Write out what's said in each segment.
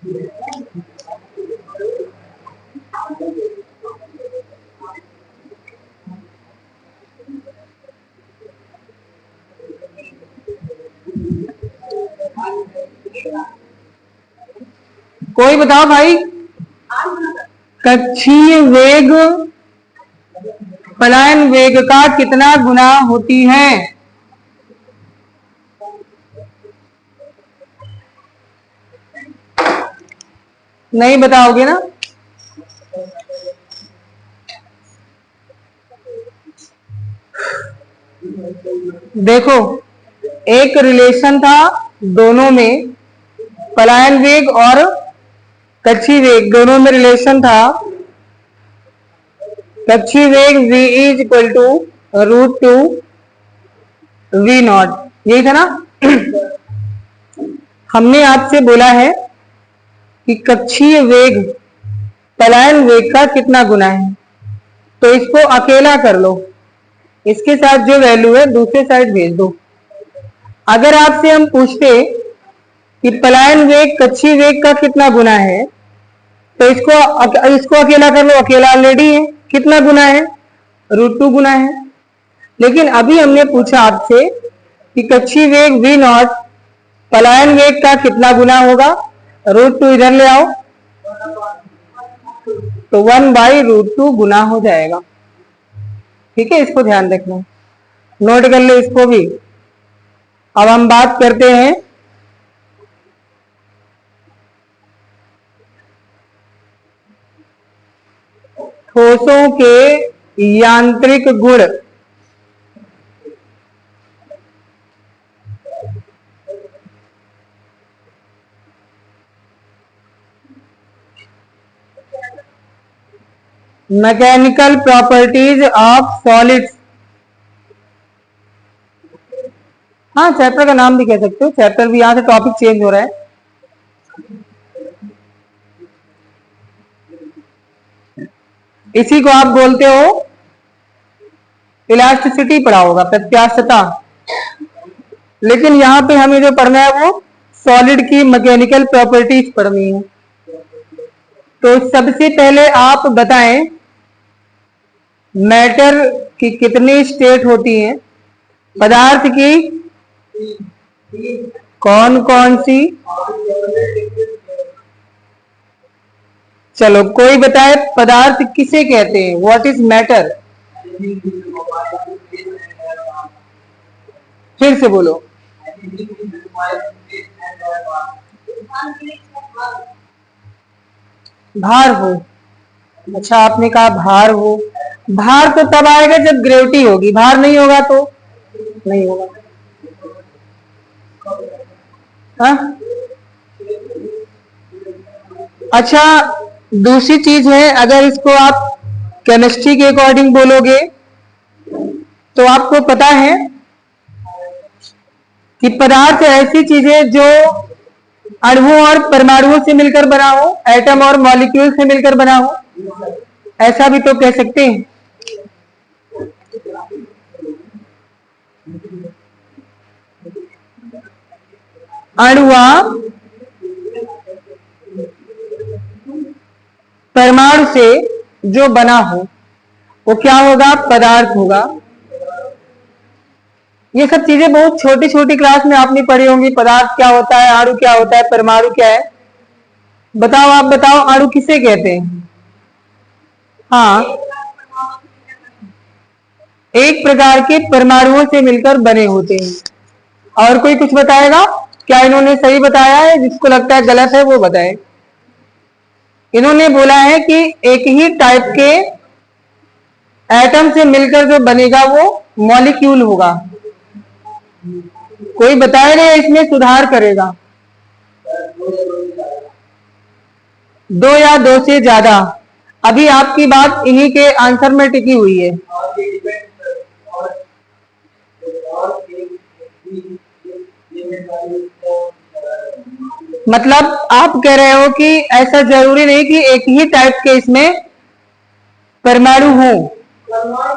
कोई बताओ भाई, कक्षीय वेग पलायन वेग का कितना गुना होती है? नहीं बताओगे ना? देखो, एक रिलेशन था दोनों में, पलायन वेग और कक्षीय वेग दोनों में रिलेशन था। कक्षीय वेग v is equal to √2 v naught, यही था ना? हमने आपसे बोला है कि कक्षीय वेग पलायन वेग का कितना गुना है, तो इसको अकेला कर लो, इसके साथ जो वैल्यू है दूसरे साइड भेज दो। अगर आपसे हम पूछते कि पलायन वेग कक्षीय वेग का कितना गुना है, तो इसको अकेला कर लो, अकेला ऑलरेडी है। कितना गुना है? √2 गुना है। लेकिन अभी हमने पूछा आपसे कि कक्षीय वेग v नॉट पलायन वेग का कितना गुना होगा, √2 इधर ले आओ, तो 1/√2 गुना हो जाएगा। ठीक है, इसको ध्यान रखना, नोट कर ले इसको भी। अब हम बात करते हैं ठोसों के यांत्रिक गुण। Mechanical properties of solids. हाँ, चैप्टर का नाम भी कह सकते हो, चैप्टर भी, यहां से टॉपिक चेंज हो रहा है। इसी को आप बोलते हो इलास्टिसिटी, पढ़ा होगा, प्रत्यास्थता। लेकिन यहां पे हमें जो पढ़ना है वो सॉलिड की मैकेनिकल प्रॉपर्टीज पढ़नी है। तो सबसे पहले आप बताएं मैटर की कितनी स्टेट होती हैं, पदार्थ की कौन कौन सी। चलो कोई बताए पदार्थ किसे कहते हैं, व्हाट इज मैटर। फिर से बोलो। भार हो। अच्छा, आपने कहा भार हो। भार तो तब आएगा जब ग्रेविटी होगी, भार नहीं होगा तो नहीं होगा। हाँ? अच्छा, दूसरी चीज है, अगर इसको आप केमिस्ट्री के अकॉर्डिंग बोलोगे तो आपको पता है कि पदार्थ ऐसी चीजें जो अणुओं और परमाणुओं से मिलकर बना हो, एटम और मॉलिक्यूल से मिलकर बना हो, ऐसा भी तो कह सकते हैं। अणुआ परमाणु से जो बना हो वो क्या होगा, पदार्थ होगा। ये सब चीजें बहुत छोटी छोटी क्लास में आपने पढ़ी होंगी, पदार्थ क्या होता है, अणु क्या होता है, परमाणु क्या है। बताओ, आप बताओ, अणु किसे कहते हैं? हाँ, एक प्रकार के परमाणुओं से मिलकर बने होते हैं। और कोई कुछ बताएगा? क्या इन्होंने सही बताया है? जिसको लगता है गलत है वो बताए। इन्होंने बोला है कि एक ही टाइप के एटम से मिलकर जो बनेगा वो मॉलिक्यूल होगा। कोई बताएगा या इसमें सुधार करेगा? दो या दो से ज्यादा। अभी आपकी बात इन्हीं के आंसर में टिकी हुई है। मतलब आप कह रहे हो कि ऐसा जरूरी नहीं कि एक ही टाइप के इसमें परमाणु हो,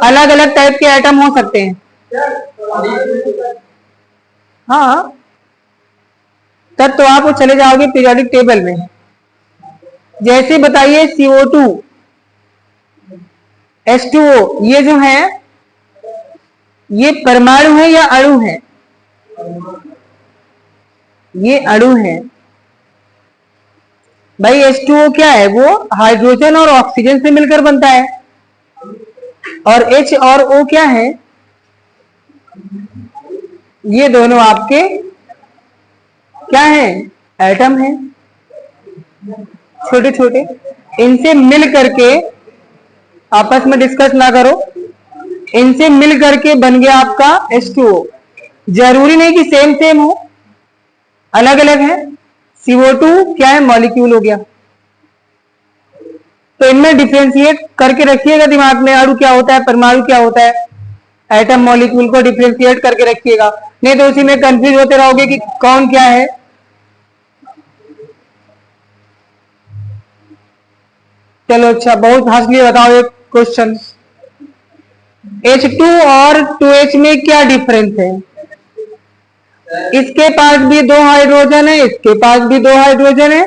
अलग अलग टाइप के एटम हो सकते हैं। हाँ, तब तो आप चले जाओगे पीरियोडिक टेबल में। जैसे बताइए CO2, H2O, ये जो है ये परमाणु है या अणु है? ये अणु है भाई। H2O क्या है? वो हाइड्रोजन और ऑक्सीजन से मिलकर बनता है। और H और O क्या है? ये दोनों आपके क्या है? एटम है, छोटे छोटे। इनसे मिल करके, आपस में डिस्कस ना करो, इनसे मिल करके बन गया आपका H2O। जरूरी नहीं कि सेम सेम हो, अलग अलग है। CO2 क्या है? मॉलिक्यूल हो गया। तो इनमें डिफ्रेंशिएट करके रखिएगा दिमाग में, अणु क्या होता है, परमाणु क्या होता है, एटम मॉलिक्यूल को डिफ्रेंशिएट करके रखिएगा, नहीं तो उसी में कंफ्यूज होते रहोगे कि कौन क्या है। चलो अच्छा, बहुत हंस लिए। बताओ एक क्वेश्चन, H2 और 2H में क्या डिफरेंस है? इसके पास भी 2 हाइड्रोजन है, इसके पास भी 2 हाइड्रोजन है।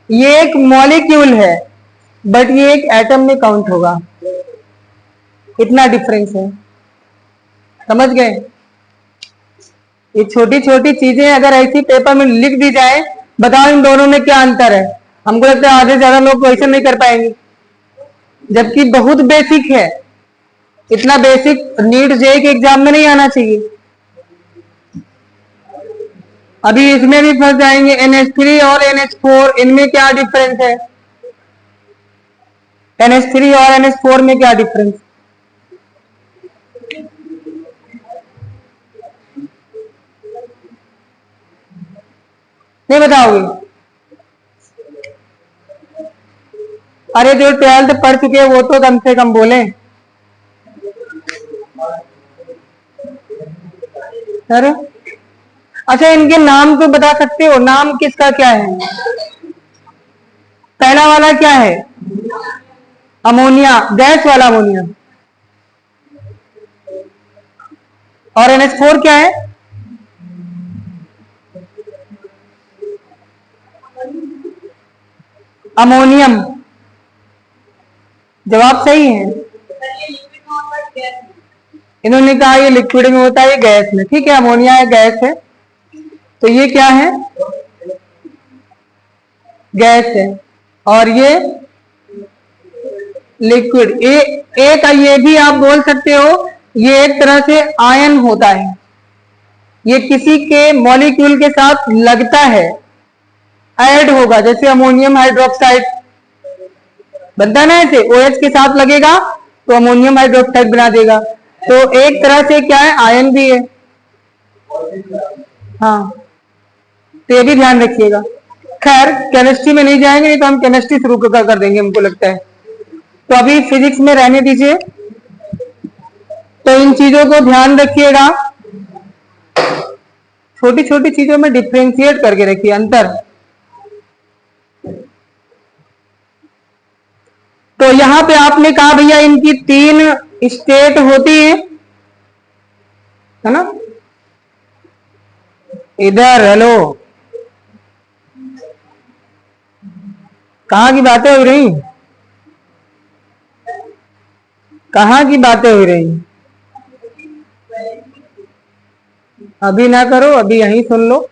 ये एक मॉलिक्यूल है, बट ये एक एटम में काउंट होगा। इतना डिफरेंस है, समझ गए? ये छोटी छोटी चीजें अगर ऐसी पेपर में लिख दी जाए, बताओ इन दोनों में क्या अंतर है। हमको लगता है आधे से ज्यादा लोग क्वेश्चन नहीं कर पाएंगे, जबकि बहुत बेसिक है। इतना बेसिक नीट जेईई के एग्जाम में नहीं आना चाहिए। अभी इसमें भी फंस जाएंगे। NH3 और NH4, इनमें क्या डिफरेंस है? NH3 और NH4 में क्या डिफरेंस? नहीं बताओगे? अरे जो 12th पढ़ चुके हैं वो तो कम से कम बोले सर। अच्छा, इनके नाम तो बता सकते हो? नाम किसका क्या है? पहला वाला क्या है? अमोनिया, गैस वाला अमोनिया। और NH4 क्या है? अमोनियम। जवाब सही है। इन्होंने कहा ये लिक्विड में होता है, ये गैस में। ठीक है, अमोनिया है, गैस है, तो ये क्या है? गैस है। और ये लिक्विड। एक ये भी आप बोल सकते हो, ये एक तरह से आयन होता है। ये किसी के मॉलिक्यूल के साथ लगता है, ऐड होगा। जैसे अमोनियम हाइड्रोक्साइड बनता है ना, ऐसे OH के साथ लगेगा तो अमोनियम हाइड्रोक्साइड बना देगा। तो एक तरह से क्या है? आयन भी है। हाँ, तो ये भी ध्यान रखिएगा। खैर, केमिस्ट्री में नहीं जाएंगे, नहीं तो हम केमिस्ट्री शुरू कर देंगे हमको लगता है। तो अभी फिजिक्स में रहने दीजिए। तो इन चीजों को ध्यान रखिएगा, छोटी छोटी चीजों में डिफ्रेंशिएट करके रखिए अंतर। तो यहां पे आपने कहा भैया इनकी 3 स्टेट होती है ना? इधर हेलो, कहां की बातें हो रही? कहां की बातें हो रही? अभी ना करो, अभी यहीं सुन लो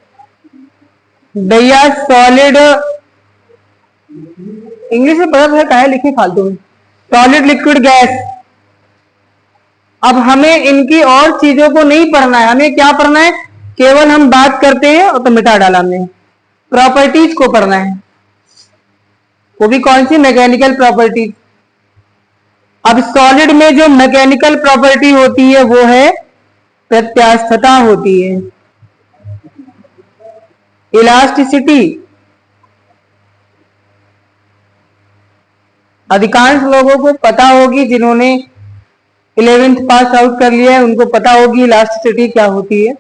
भैया। सॉलिड इंग्लिश में पता है लिखे फालतू में, सॉलिड, लिक्विड, गैस। अब हमें इनकी और चीजों को नहीं पढ़ना है, हमें क्या पढ़ना है? केवल हम बात करते हैं और तो मिटा डाला हमने, प्रॉपर्टीज को पढ़ना है। वो भी कौन सी? Mechanical properties. अब सॉलिड में जो मैकेनिकल प्रॉपर्टी होती है वो है प्रत्यास्थता होती है, इलास्टिसिटी। अधिकांश लोगों को पता होगी, जिन्होंने 11th पास आउट कर लिया है उनको पता होगी इलास्टिसिटी क्या होती है।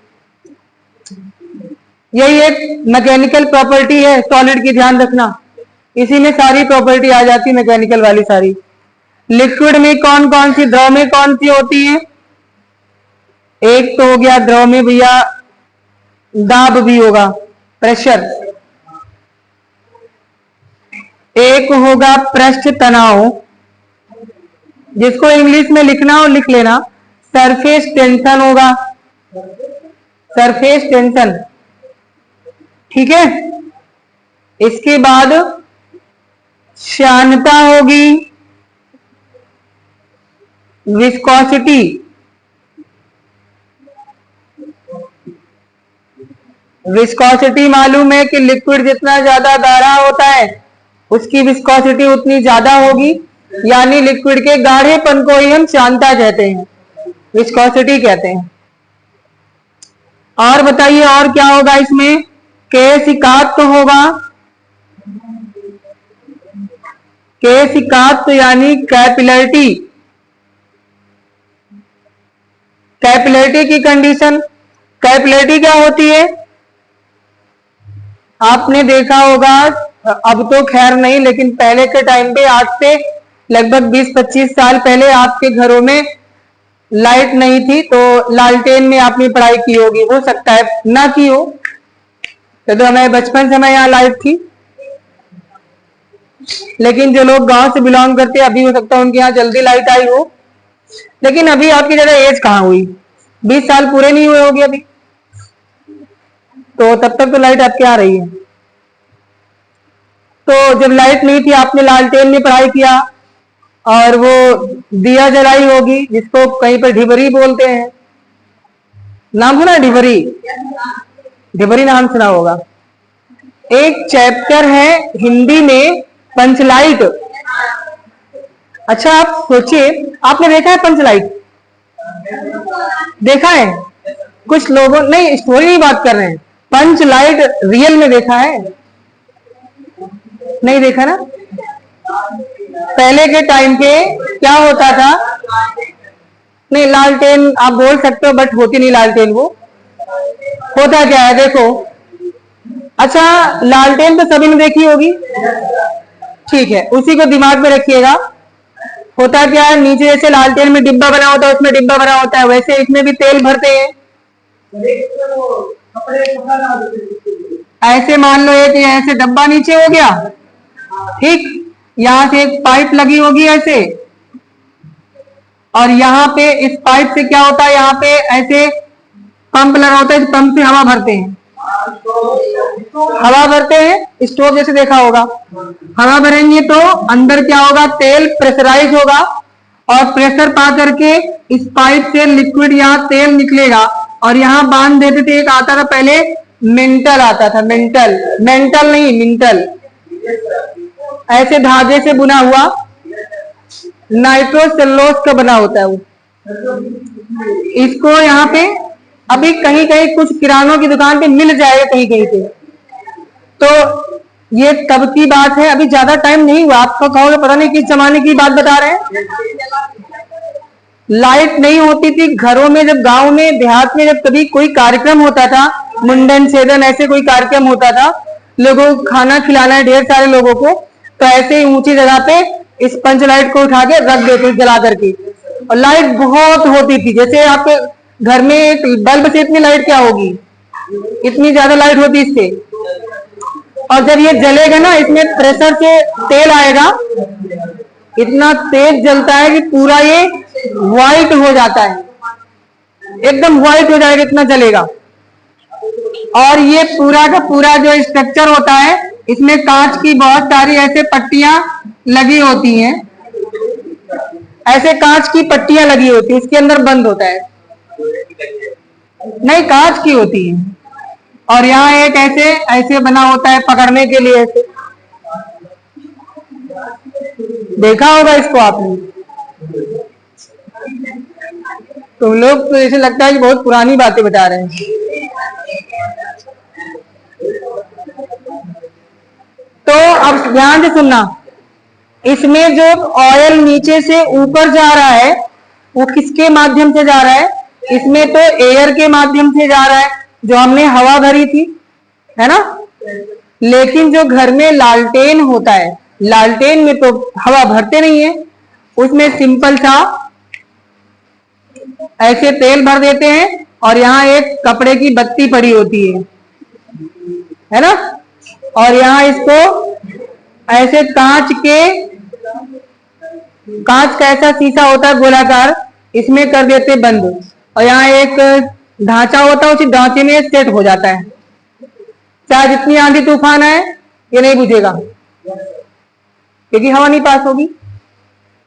यही एक मैकेनिकल प्रॉपर्टी है सॉलिड की, ध्यान रखना। इसी में सारी प्रॉपर्टी आ जाती है मैकेनिकल वाली सारी। लिक्विड में कौन कौन सी, द्रव में कौन सी होती है? एक तो हो गया द्रव में भैया दाब भी होगा, प्रेशर। एक होगा पृष्ठ तनाव, जिसको इंग्लिश में लिखना हो लिख लेना, सरफेस टेंशन होगा, सरफेस टेंशन। ठीक है। इसके बाद श्यानता होगी, विस्कोसिटी। विस्कोसिटी मालूम है कि लिक्विड जितना ज्यादा गाढ़ा होता है उसकी विस्कोसिटी उतनी ज्यादा होगी, यानी लिक्विड के गाढ़ेपन को ही हम श्यानता कहते हैं, विस्कोसिटी कहते हैं। और बताइए और क्या होगा इसमें? केशिकात्व होगा, केशिकात्व यानी कैपिलरिटी। कैपिलरिटी की कंडीशन, कैपिलरिटी क्या होती है? आपने देखा होगा, अब तो खैर नहीं, लेकिन पहले के टाइम पे, आज से लगभग 20-25 साल पहले आपके घरों में लाइट नहीं थी तो लालटेन में आपने पढ़ाई की होगी, हो सकता है ना की हो, तो हमें बचपन समय यहाँ लाइट थी। लेकिन जो लोग गांव से बिलोंग करते हैं, अभी हो सकता है उनके यहाँ जल्दी लाइट आई हो, लेकिन अभी आपकी ज्यादा एज कहाँ हुई, 20 साल पूरे नहीं हुए होगी अभी, तो तब तक तो लाइट आपके आ रही है। तो जब लाइट नहीं थी आपने लालटेन में पढ़ाई किया, और वो दिया जलाई होगी, जिसको कहीं पर ढिबरी बोलते हैं, नाम सुना ढिबरी? ढिबरी नाम सुना होगा। एक चैप्टर है हिंदी में पंचलाइट। अच्छा आप सोचिए, आपने देखा है पंचलाइट? देखा है? कुछ लोगों, नहीं स्टोरी नहीं बात कर रहे हैं, पंचलाइट रियल में देखा है? नहीं देखा ना? पहले के टाइम पे क्या होता था, नहीं लालटेन आप बोल सकते हो बट होती नहीं लालटेन, वो होता क्या है देखो। अच्छा लालटेन तो सभी ने देखी होगी, ठीक है, उसी को दिमाग में रखिएगा। होता क्या है, नीचे जैसे लालटेन में डिब्बा बना होता है, उसमें डिब्बा बना होता है, वैसे इसमें भी तेल भरते हैं। ऐसे मान लो एक ऐसे डब्बा नीचे हो गया, ठीक, यहां से एक पाइप लगी होगी ऐसे, और यहाँ पे इस पाइप से क्या होता है, यहाँ पे ऐसे पंप लगा होता है, इस पंप से हवा भरते हैं, हवा भरते हैं, स्टोव जैसे देखा होगा। हवा भरेंगे तो अंदर क्या होगा, तेल प्रेशराइज होगा, और प्रेशर पा करके इस पाइप से लिक्विड यहाँ तेल निकलेगा, और यहाँ बांध देते थे। एक आता था पहले मेंटल, आता था मेंटल, मेंटल नहीं मिंटल, ऐसे धागे से बुना हुआ, नाइट्रोसेलुलोज का बना होता है वो। इसको यहाँ पे अभी कहीं कहीं कुछ किरानों की दुकान पे मिल जाएगा, कहीं कहीं पे। तो ये तब की बात है, अभी ज्यादा टाइम नहीं हुआ, आपको कहोगे पता नहीं किस जमाने की बात बता रहे हैं। लाइट नहीं होती थी घरों में, जब गांव में देहात में जब कभी कोई कार्यक्रम होता था, मुंडन छेदन ऐसे कोई कार्यक्रम होता था, लोगों को खाना खिलाना है ढेर सारे लोगों को, तो ऐसे ही ऊंची जगह पे इस पंच लाइट को उठा के रख देते जला करके, और लाइट बहुत होती थी, जैसे आपके घर में एक बल्ब से इतनी लाइट क्या होगी, इतनी ज्यादा लाइट होती इससे। और जब ये जलेगा ना, इसमें प्रेशर से तेल आएगा, इतना तेज जलता है कि पूरा ये व्हाइट हो जाता है, एकदम व्हाइट हो जाएगा, इतना जलेगा। और ये पूरा का पूरा जो स्ट्रक्चर होता है, इसमें कांच की बहुत सारी ऐसे पट्टियां लगी होती हैं, ऐसे कांच की पट्टियां लगी होती है, इसके अंदर बंद होता है, नहीं कांच की होती है, और यहाँ एक ऐसे ऐसे बना होता है पकड़ने के लिए, ऐसे देखा होगा इसको आपने। तुम लोग तो ऐसे लगता है कि बहुत पुरानी बातें बता रहे हैं। तो अब ध्यान से सुनना, इसमें जो ऑयल नीचे से ऊपर जा रहा है वो किसके माध्यम से जा रहा है? इसमें तो एयर के माध्यम से जा रहा है, जो हमने हवा भरी थी, है ना। लेकिन जो घर में लालटेन होता है, लालटेन में तो हवा भरते नहीं है, उसमें सिंपल सा ऐसे तेल भर देते हैं, और यहाँ एक कपड़े की बत्ती पड़ी होती है ना, और यहाँ इसको ऐसे कांच का ऐसा शीशा होता है गोलाकार, इसमें कर देते बंद, और यहाँ एक ढांचा होता है, उसी ढांचे में सेट हो जाता है। चाहे जितनी आंधी तूफान आए ये नहीं बुझेगा, क्योंकि हवा नहीं पास होगी।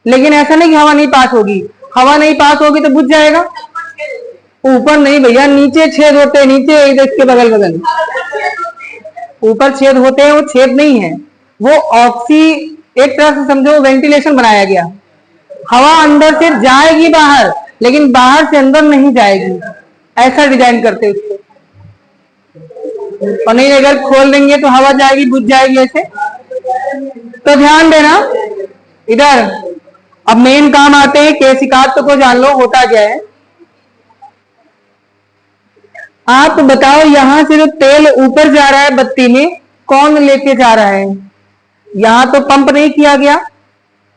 लेकिन ऐसा नहीं कि हवा नहीं पास होगी, हवा नहीं पास होगी तो बुझ जाएगा। ऊपर नहीं भैया, नीचे छेद होते हैं, नीचे इसके बगल बगल ऊपर छेद होते हैं, वो छेद नहीं है, वो एक तरह से समझो वेंटिलेशन बनाया गया। हवा अंदर से जाएगी बाहर, लेकिन बाहर से अंदर नहीं जाएगी, ऐसा डिजाइन करते उसको। और नहीं अगर खोल देंगे तो हवा जाएगी, बुझ जाएगी ऐसे। तो ध्यान देना इधर। अब मेन काम आते हैं, केशिकात्व को जान लो होता क्या है। आप बताओ, यहां से जो तेल ऊपर जा रहा है बत्ती में, कौन लेके जा रहा है? यहां तो पंप नहीं किया गया,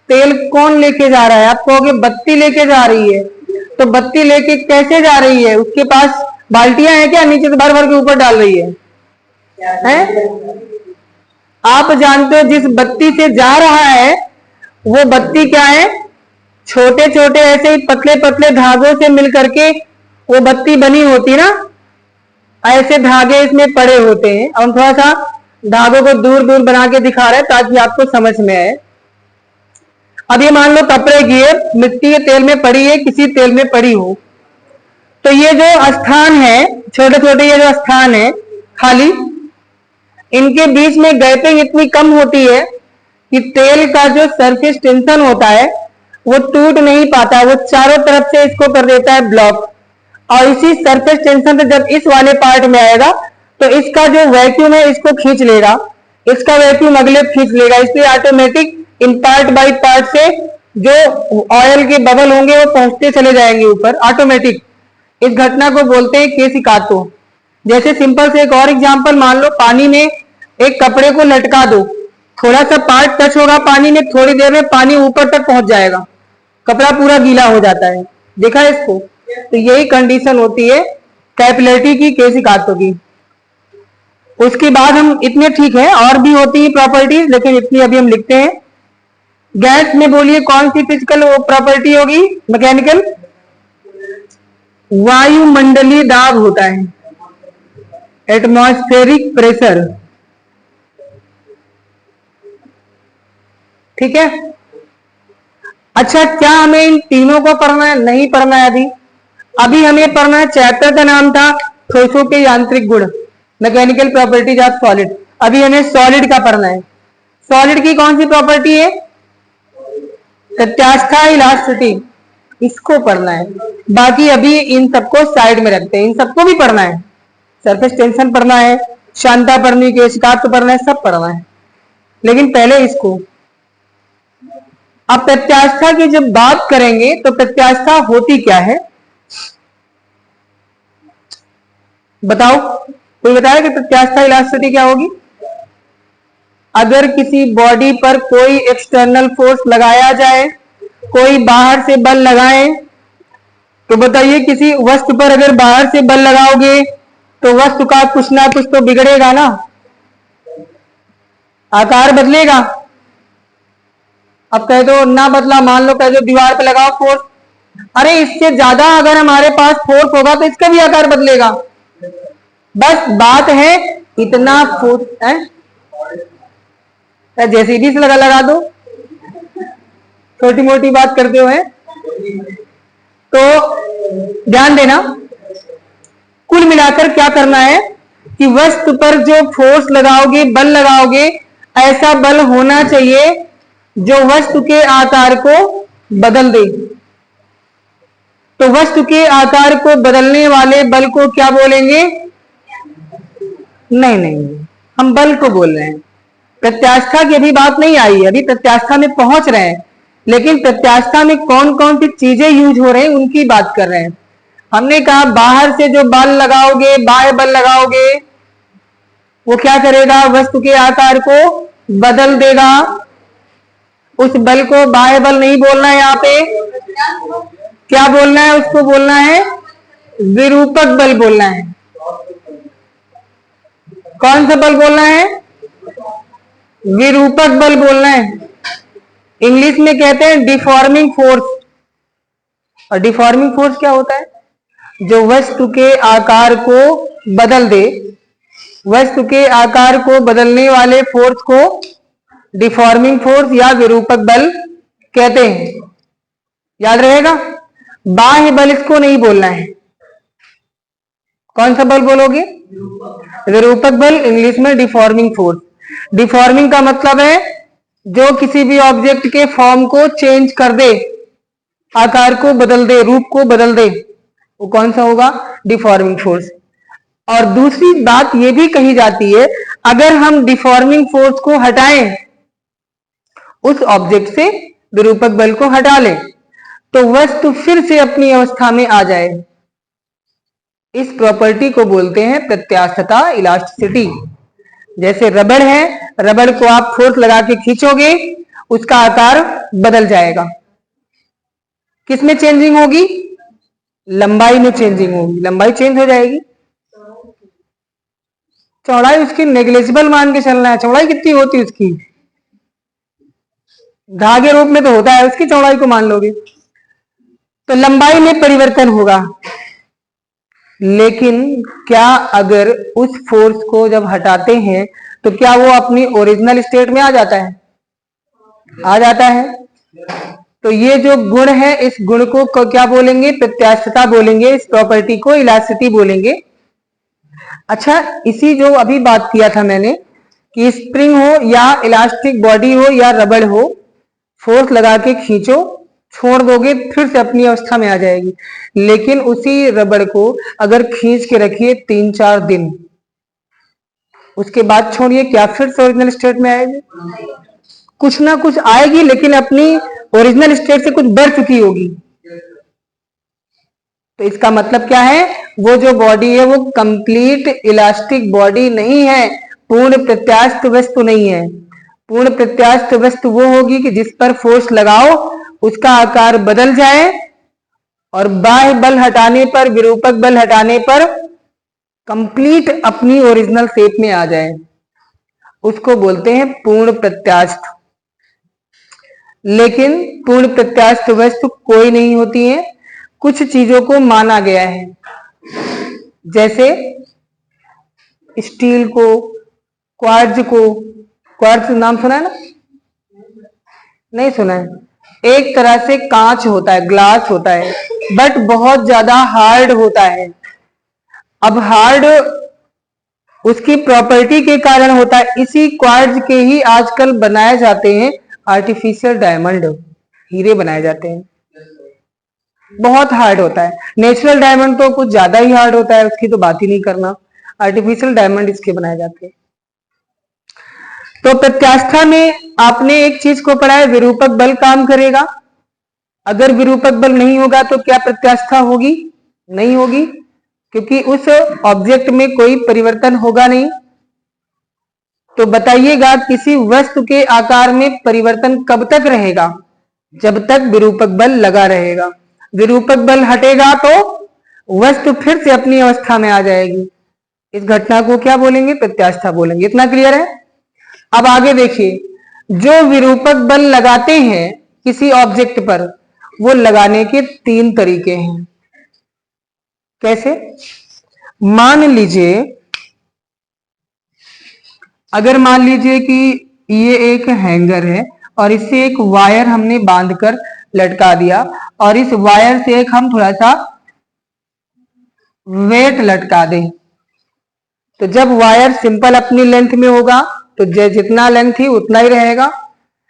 तेल कौन लेके जा रहा है? आप कहोगे बत्ती लेके जा रही है, तो बत्ती लेके कैसे जा रही है? उसके पास बाल्टियां हैं क्या, नीचे से भर भर के ऊपर डाल रही है? आप जानते हो जिस बत्ती से जा रहा है वो बत्ती क्या है? छोटे छोटे ऐसे ही पतले पतले धागों से मिलकर के वो बत्ती बनी होती ना, ऐसे धागे इसमें पड़े होते हैं। हम थोड़ा सा धागों को दूर दूर बना के दिखा रहे हैं ताकि आपको समझ में आए। अब ये मान लो कपड़े की है, मिट्टी के तेल में पड़ी है, किसी तेल में पड़ी हो, तो ये जो स्थान है, छोटे छोटे ये जो स्थान है खाली, इनके बीच में गैपिंग इतनी कम होती है कि तेल का जो सरफेस टेंशन होता है वो टूट नहीं पाता है, वो चारों तरफ से इसको कर देता है ब्लॉक। और इसी सरफेस टेंशन से जब इस वाले पार्ट में आएगा तो इसका जो वैक्यूम है इसको खींच लेगा, इसका वैक्यूम अगले खींच लेगा, इसलिए automatic in part by part से जो ऑयल के बबल होंगे वो पहुंचते चले जाएंगे ऊपर ऑटोमेटिक। इस घटना को बोलते हैं केशिकात्व। जैसे सिंपल से एक और एग्जांपल मान लो, पानी में एक कपड़े को लटका दो, थोड़ा सा पार्ट टच होगा पानी में, थोड़ी देर में पानी ऊपर तक पहुंच जाएगा, कपड़ा पूरा गीला हो जाता है। देखा है इसको? तो यही कंडीशन होती है कैपिलरिटी की, केशिकात्व की। उसके बाद हम इतने ठीक है, और भी होती है प्रॉपर्टीज, लेकिन इतनी अभी हम लिखते हैं। गैस में बोलिए कौन सी फिजिकल प्रॉपर्टी होगी? मैकेनिकल। वायुमंडलीय दाब होता है, एटमॉस्फेरिक प्रेशर। ठीक है। अच्छा, क्या हमें इन तीनों को पढ़ना है? नहीं पढ़ना है अभी। अभी हमें पढ़ना है, चैप्टर का नाम था ठोसों के यांत्रिक गुण, मैकेनिकल प्रॉपर्टीज ऑफ सॉलिड। अभी हमें सॉलिड का पढ़ना है। सॉलिड की कौन सी प्रॉपर्टी है? प्रत्यास्था, इलास्टिसिटी, इसको पढ़ना है। बाकी अभी इन सबको साइड में रखते हैं, इन सबको भी पढ़ना है। सरफेस टेंशन पढ़ना है, शांता पढ़नी, केशिकात्व पढ़ना है, सब पढ़ना है, लेकिन पहले इसको। अब प्रत्यास्था की जब बात करेंगे तो प्रत्यास्था होती क्या है? बताओ, कोई बताया कि प्रत्यास्था इलास्टिसिटी क्या होगी? अगर किसी बॉडी पर कोई एक्सटर्नल फोर्स लगाया जाए, कोई बाहर से बल लगाए, तो बताइए किसी वस्तु पर अगर बाहर से बल लगाओगे तो वस्तु का कुछ ना कुछ तो बिगड़ेगा ना, आकार बदलेगा। अब कह दो ना बदला, मान लो कह दो दीवार पे लगाओ फोर्स, अरे इससे ज्यादा अगर हमारे पास फोर्स होगा तो इसका भी आकार बदलेगा। बस बात है इतना फोर्स है, जेसीबी से लगा दो, छोटी मोटी बात करते हुए। तो ध्यान देना, कुल मिलाकर क्या करना है कि वस्तु पर जो फोर्स लगाओगे, बल लगाओगे, ऐसा बल होना चाहिए जो वस्तु के आकार को बदल दे। तो वस्तु के आकार को बदलने वाले बल को क्या बोलेंगे? नहीं, हम बल को बोल रहे हैं। प्रत्यास्था की अभी बात नहीं आई है, अभी प्रत्यास्था में पहुंच रहे हैं, लेकिन प्रत्यास्था में कौन कौन सी चीजें यूज हो रहे हैं उनकी बात कर रहे हैं। हमने कहा बाहर से जो बल लगाओगे, बाह्य बल लगाओगे, वो क्या करेगा? वस्तु के आकार को बदल देगा। उस बल को बाह्य बल नहीं बोलना है, यहाँ पे क्या बोलना है? उसको बोलना है विरूपक बल बोलना है। कौन सा बल बोलना है? विरूपक बल बोलना है। इंग्लिश में कहते हैं डिफॉर्मिंग फोर्स। और डिफॉर्मिंग फोर्स क्या होता है? जो वस्तु के आकार को बदल दे, वस्तु के आकार को बदलने वाले फोर्स को डिफॉर्मिंग फोर्स या विरूपक बल कहते हैं। याद रहेगा। बाह्य बल इसको नहीं बोलना है। कौन सा बल बोलोगे? विरूपक बल, इंग्लिश में डिफॉर्मिंग फोर्स। डिफॉर्मिंग का मतलब है जो किसी भी ऑब्जेक्ट के फॉर्म को चेंज कर दे, आकार को बदल दे, रूप को बदल दे, वो कौन सा होगा? Deforming force. और दूसरी बात यह भी कही जाती है, अगर हम डिफॉर्मिंग फोर्स को हटाएं, उस ऑब्जेक्ट से विरूपक बल को हटा लें, तो वस्तु फिर से अपनी अवस्था में आ जाए। इस प्रॉपर्टी को बोलते हैं प्रत्यास्थता, इलास्टिसिटी। जैसे रबड़ है, रबड़ को आप फोर्स लगा के खींचोगे, उसका आकार बदल जाएगा। किसमें चेंजिंग होगी? लंबाई में चेंजिंग होगी, लंबाई चेंज हो जाएगी। चौड़ाई उसकी नेग्लिजिबल मान के चलना है। चौड़ाई कितनी होती है उसकी? धागे रूप में तो होता है, उसकी चौड़ाई को मान लोगे तो लंबाई में परिवर्तन होगा। लेकिन क्या अगर उस फोर्स को जब हटाते हैं तो क्या वो अपनी ओरिजिनल स्टेट में आ जाता है? आ जाता है। तो ये जो गुण है, इस गुण को क्या बोलेंगे? प्रत्यास्थता बोलेंगे। इस प्रॉपर्टी को इलास्टिसिटी बोलेंगे। अच्छा, इसी जो अभी बात किया था मैंने कि स्प्रिंग हो या इलास्टिक बॉडी हो या रबड़ हो, फोर्स लगा के खींचो, छोड़ दोगे, फिर से अपनी अवस्था में आ जाएगी। लेकिन उसी रबड़ को अगर खींच के रखिए 3-4 दिन, उसके बाद छोड़िए, क्या फिर से ओरिजिनल स्टेट में आएगी? कुछ ना कुछ आएगी, लेकिन अपनी ओरिजिनल स्टेट से कुछ बढ़ चुकी होगी। तो इसका मतलब क्या है? वो जो बॉडी है वो कंप्लीट इलास्टिक बॉडी नहीं है, पूर्ण प्रत्यास्थ वस्तु नहीं है। पूर्ण प्रत्यास्थ वस्तु वो होगी कि जिस पर फोर्स लगाओ उसका आकार बदल जाए और बाह्य बल हटाने पर, विरूपक बल हटाने पर कंप्लीट अपनी ओरिजिनल शेप में आ जाए, उसको बोलते हैं पूर्ण प्रत्यास्थ। लेकिन पूर्ण प्रत्यास्थ वस्तु कोई नहीं होती है, कुछ चीजों को माना गया है। जैसे स्टील को, क्वार्ट्ज को। क्वार्ट्ज नाम सुना है ना? नहीं सुना है? एक तरह से कांच होता है, ग्लास होता है, बट बहुत ज्यादा हार्ड होता है। अब हार्ड उसकी प्रॉपर्टी के कारण होता है। इसी क्वार्ट्ज के ही आजकल बनाए जाते हैं आर्टिफिशियल डायमंड, हीरे बनाए जाते हैं। बहुत हार्ड होता है। नेचुरल डायमंड तो कुछ ज्यादा ही हार्ड होता है, उसकी तो बात ही नहीं करना। आर्टिफिशियल डायमंड इसके बनाए जाते हैं। तो प्रत्यास्था में आपने एक चीज को पढ़ा है, विरूपक बल काम करेगा। अगर विरूपक बल नहीं होगा तो क्या प्रत्यास्था होगी? नहीं होगी, क्योंकि उस ऑब्जेक्ट में कोई परिवर्तन होगा नहीं। तो बताइएगा, किसी वस्तु के आकार में परिवर्तन कब तक रहेगा? जब तक विरूपक बल लगा रहेगा। विरूपक बल हटेगा तो वस्तु फिर से अपनी अवस्था में आ जाएगी। इस घटना को क्या बोलेंगे? प्रत्यास्था बोलेंगे। इतना क्लियर है? अब आगे देखिए, जो विरूपक बल लगाते हैं किसी ऑब्जेक्ट पर, वो लगाने के 3 तरीके हैं। कैसे? मान लीजिए, अगर मान लीजिए कि ये एक हैंगर है और इससे एक वायर हमने बांधकर लटका दिया और इस वायर से एक हम थोड़ा सा वेट लटका दें, तो जब वायर सिंपल अपनी लेंथ में होगा तो जितना लेंथ थी उतना ही रहेगा।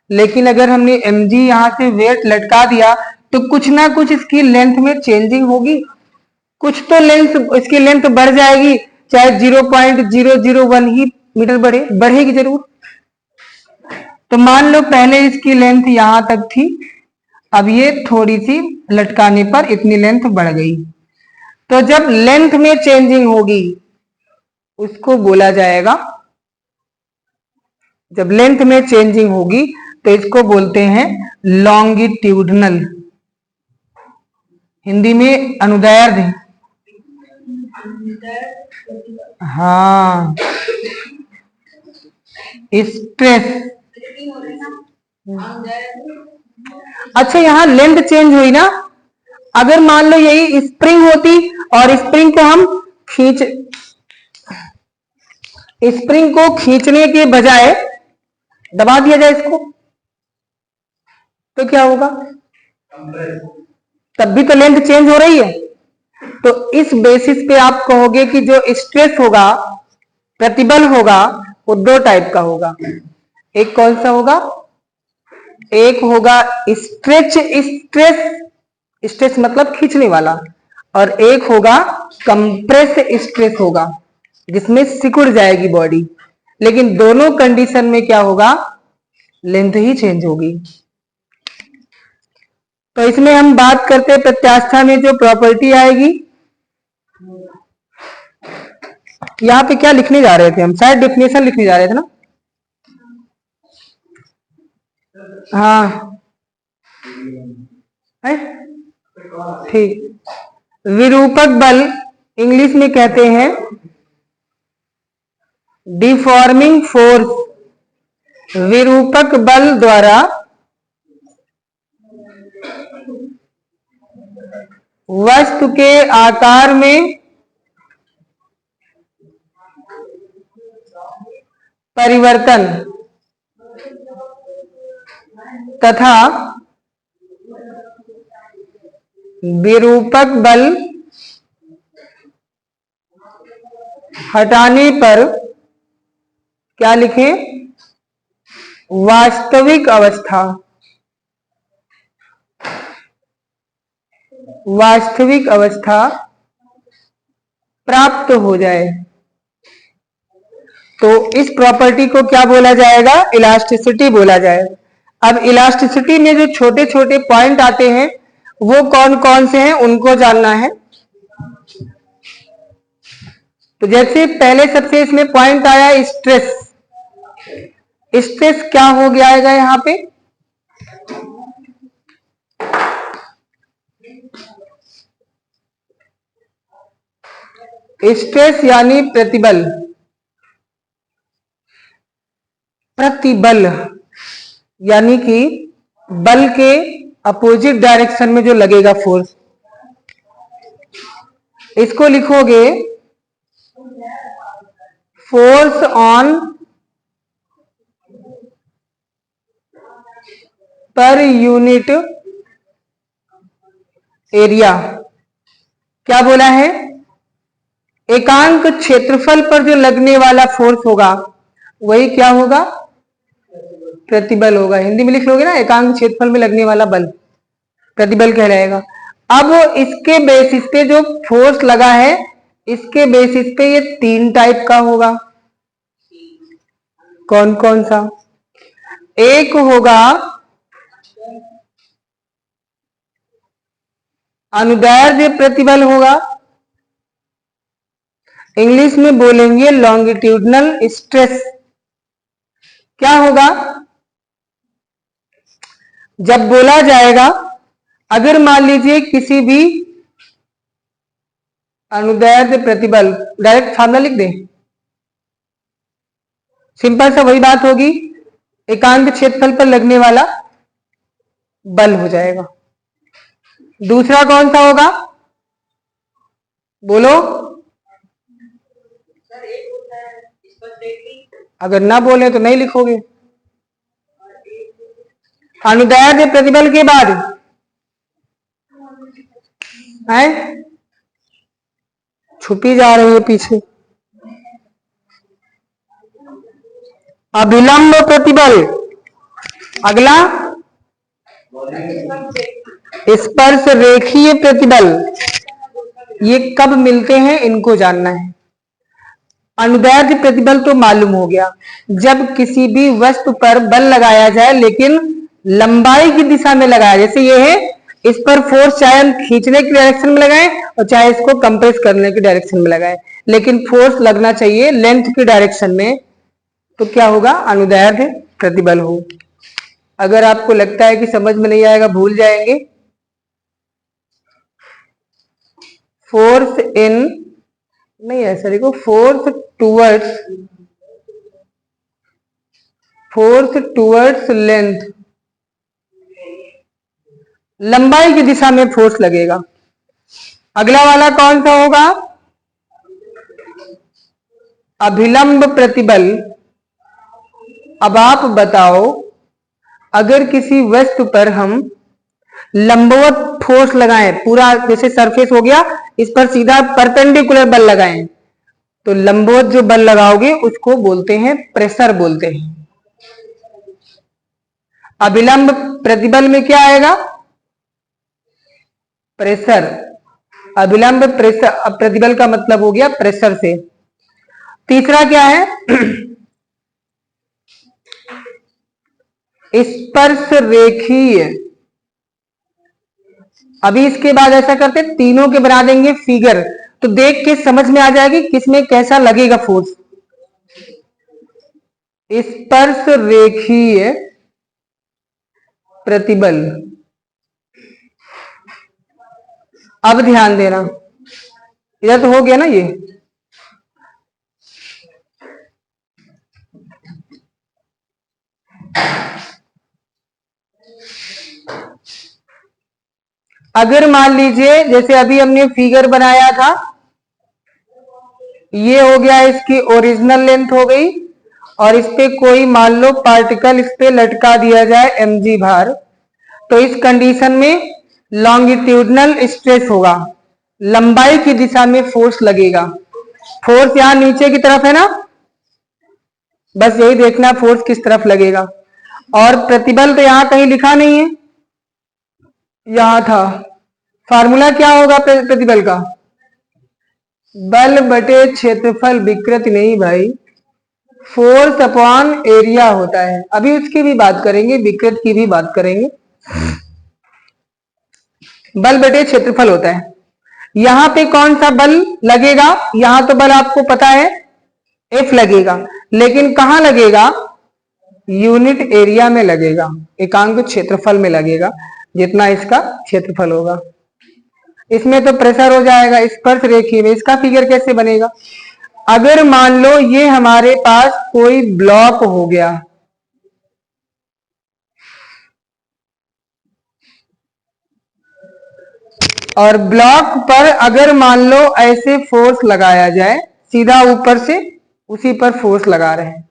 लेकिन अगर हमने mg यहां से वेट लटका दिया तो कुछ ना कुछ इसकी लेंथ में चेंजिंग होगी। कुछ तो लेंथ, इसकी लेंथ बढ़ जाएगी, चाहे 0.001 ही मीटर बढ़ेगी जरूर। तो मान लो पहले इसकी लेंथ यहां तक थी, अब ये थोड़ी सी लटकाने पर इतनी लेंथ बढ़ गई। तो जब लेंथ में चेंजिंग होगी उसको बोला जाएगा, जब लेंथ में चेंजिंग होगी तो इसको बोलते हैं लॉन्गिट्यूडनल, हिंदी में अनुदैर्ध्य। हाँ, स्ट्रेस। अच्छा, यहाँ लेंथ चेंज हुई ना। अगर मान लो यही स्प्रिंग होती और स्प्रिंग को हम खींच स्प्रिंग को खींचने के बजाय दबा दिया जाए इसको, तो क्या होगा? तब भी तो लेंथ चेंज हो रही है। तो इस बेसिस पे आप कहोगे कि जो स्ट्रेस होगा, प्रतिबल होगा, वो दो टाइप का होगा। एक कौन सा होगा? एक होगा स्ट्रेच स्ट्रेस, स्ट्रेस मतलब खींचने वाला, और एक होगा कंप्रेस स्ट्रेस होगा, जिसमें सिकुड़ जाएगी बॉडी। लेकिन दोनों कंडीशन में क्या होगा? लेंथ ही चेंज होगी। तो इसमें हम बात करते हैं प्रत्यास्था में जो प्रॉपर्टी आएगी। यहाँ पे क्या लिखने जा रहे थे हम? शायद डेफिनेशन लिखने जा रहे थे ना। हाँ, है ठीक। विरूपक बल इंग्लिश में कहते हैं डिफॉर्मिंग फोर्स। विरूपक बल द्वारा वस्तु के आकार में परिवर्तन तथा विरूपक बल हटाने पर क्या लिखें? वास्तविक अवस्था। वास्तविक अवस्था प्राप्त हो जाए। तो इस प्रॉपर्टी को क्या बोला जाएगा? इलास्टिसिटी बोला जाएगा। अब इलास्टिसिटी में जो छोटे छोटे पॉइंट आते हैं वो कौन कौन से हैं, उनको जानना है। तो जैसे पहले सबसे इसमें पॉइंट आया स्ट्रेस। स्ट्रेस क्या हो गया आएगा यहां पे? स्ट्रेस यानी प्रतिबल। प्रतिबल यानी कि बल के अपोजिट डायरेक्शन में जो लगेगा फोर्स, इसको लिखोगे force on per unit area. क्या बोला है? एकांक क्षेत्रफल पर जो लगने वाला फोर्स होगा वही क्या होगा? प्रतिबल होगा। हिंदी में लिख लोगे ना, एकांक क्षेत्रफल में लगने वाला बल प्रतिबल कहलाएगा। अब इसके बेसिस पे जो फोर्स लगा है, इसके बेसिस पे ये तीन टाइप का होगा। कौन कौन सा? एक होगा अनुदैर्ध्य प्रतिबल होगा, इंग्लिश में बोलेंगे लॉन्गिट्यूडनल स्ट्रेस। क्या होगा? जब बोला जाएगा, अगर मान लीजिए किसी भी अनुदैर्ध्य प्रतिबल, डायरेक्ट फार्मूला लिख दें, सिंपल सा वही बात होगी, एकांक क्षेत्रफल पर लगने वाला बल हो जाएगा। दूसरा कौन सा होगा? बोलो। अगर ना बोले तो नहीं लिखोगे। अनुदैर्ध्य प्रतिबल के बाद है, छुपी जा रही है पीछे, अभिलंब प्रतिबल। अगला स्पर्श रेखीय प्रतिबल। ये कब मिलते हैं इनको जानना है। अनुदैर्ध्य प्रतिबल तो मालूम हो गया, जब किसी भी वस्तु पर बल लगाया जाए लेकिन लंबाई की दिशा में लगाया, जैसे ये है, इस पर फोर्स चाहे हम खींचने की डायरेक्शन में लगाएं और चाहे इसको कंप्रेस करने की डायरेक्शन में लगाएं, लेकिन फोर्स लगना चाहिए लेंथ की डायरेक्शन में, तो क्या होगा? अनुदैर्ध्य प्रतिबल हो। अगर आपको लगता है कि समझ में नहीं आएगा, भूल जाएंगे, फोर्स इन नहीं ऐसा देखो, फोर्स टूवर्ड्स लेंथ, लंबाई की दिशा में फोर्स लगेगा। अगला वाला कौन सा होगा? अभिलंब प्रतिबल। अब आप बताओ, अगर किसी वस्तु पर हम लंबवत फोर्स लगाएं, पूरा जैसे सरफेस हो गया, इस पर सीधा परपेंडिकुलर बल लगाएं, तो लंबवत जो बल लगाओगे उसको बोलते हैं प्रेशर बोलते हैं। अभिलंब प्रतिबल में क्या आएगा? प्रेशर। अभिलंब प्रेशर प्रतिबल का मतलब हो गया प्रेशर से। तीसरा क्या है? स्पर्श रेखीय। अभी इसके बाद ऐसा करते हैं, तीनों के बना देंगे फिगर, तो देख के समझ में आ जाएगी किसमें कैसा लगेगा फोर्स। स्पर्श रेखीय प्रतिबल। अब ध्यान देना, इधर तो हो गया ना ये। अगर मान लीजिए जैसे अभी हमने फिगर बनाया था, ये हो गया इसकी ओरिजिनल लेंथ हो गई, और इस पे कोई मान लो पार्टिकल इस पे लटका दिया जाए mg भार, तो इस कंडीशन में लॉन्गिट्यूडनल स्ट्रेस होगा, लंबाई की दिशा में फोर्स लगेगा। फोर्स यहां नीचे की तरफ है ना, बस यही देखना फोर्स किस तरफ लगेगा। और प्रतिबल तो यहां कहीं लिखा नहीं है, यहां था। फार्मूला क्या होगा प्रतिबल का? बल बटे क्षेत्रफल, विकृति नहीं भाई, फोर्स अपॉन एरिया होता है। अभी उसकी भी बात करेंगे, विकृत की भी बात करेंगे। बल बटे क्षेत्रफल होता है। यहां पे कौन सा बल लगेगा? यहां तो बल आपको पता है F लगेगा, लेकिन कहां लगेगा? यूनिट एरिया में लगेगा, एकांक क्षेत्रफल में लगेगा, जितना इसका क्षेत्रफल होगा। इसमें तो प्रेशर हो जाएगा स्पर्श रेखीय में। इसका फिगर कैसे बनेगा? अगर मान लो ये हमारे पास कोई ब्लॉक हो गया, और ब्लॉक पर अगर मान लो ऐसे फोर्स लगाया जाए, सीधा ऊपर से उसी पर फोर्स लगा रहे हैं।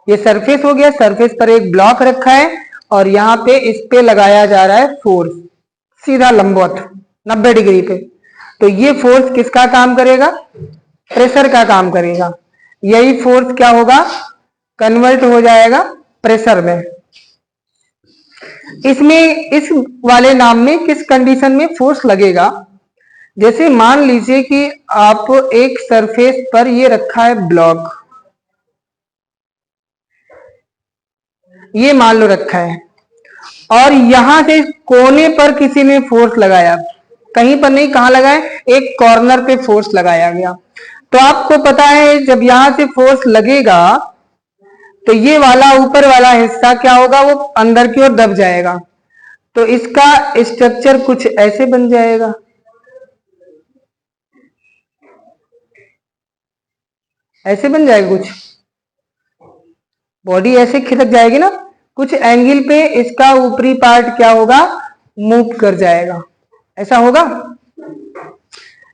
ये सरफेस हो गया, सरफेस पर एक ब्लॉक रखा है और यहां पे इस पे लगाया जा रहा है फोर्स, सीधा लंबवत 90 डिग्री पे। तो ये फोर्स किसका काम करेगा? प्रेशर का काम करेगा। यही फोर्स क्या होगा? कन्वर्ट हो जाएगा प्रेशर में। इसमें इस वाले नाम में किस कंडीशन में फोर्स लगेगा? जैसे मान लीजिए कि आप एक सरफेस पर ये रखा है ब्लॉक, ये मान लो रखा है, और यहां से कोने पर किसी ने फोर्स लगाया, कहीं पर नहीं, कहां लगाया? एक कॉर्नर पे फोर्स लगाया गया। तो आपको पता है जब यहां से फोर्स लगेगा तो ये वाला ऊपर वाला हिस्सा क्या होगा? वो अंदर की ओर दब जाएगा। तो इसका स्ट्रक्चर कुछ ऐसे बन जाएगा। ऐसे बन जाएगा कुछ, बॉडी ऐसे खिसक जाएगी ना, कुछ एंगल पे इसका ऊपरी पार्ट क्या होगा? मूव कर जाएगा, ऐसा होगा।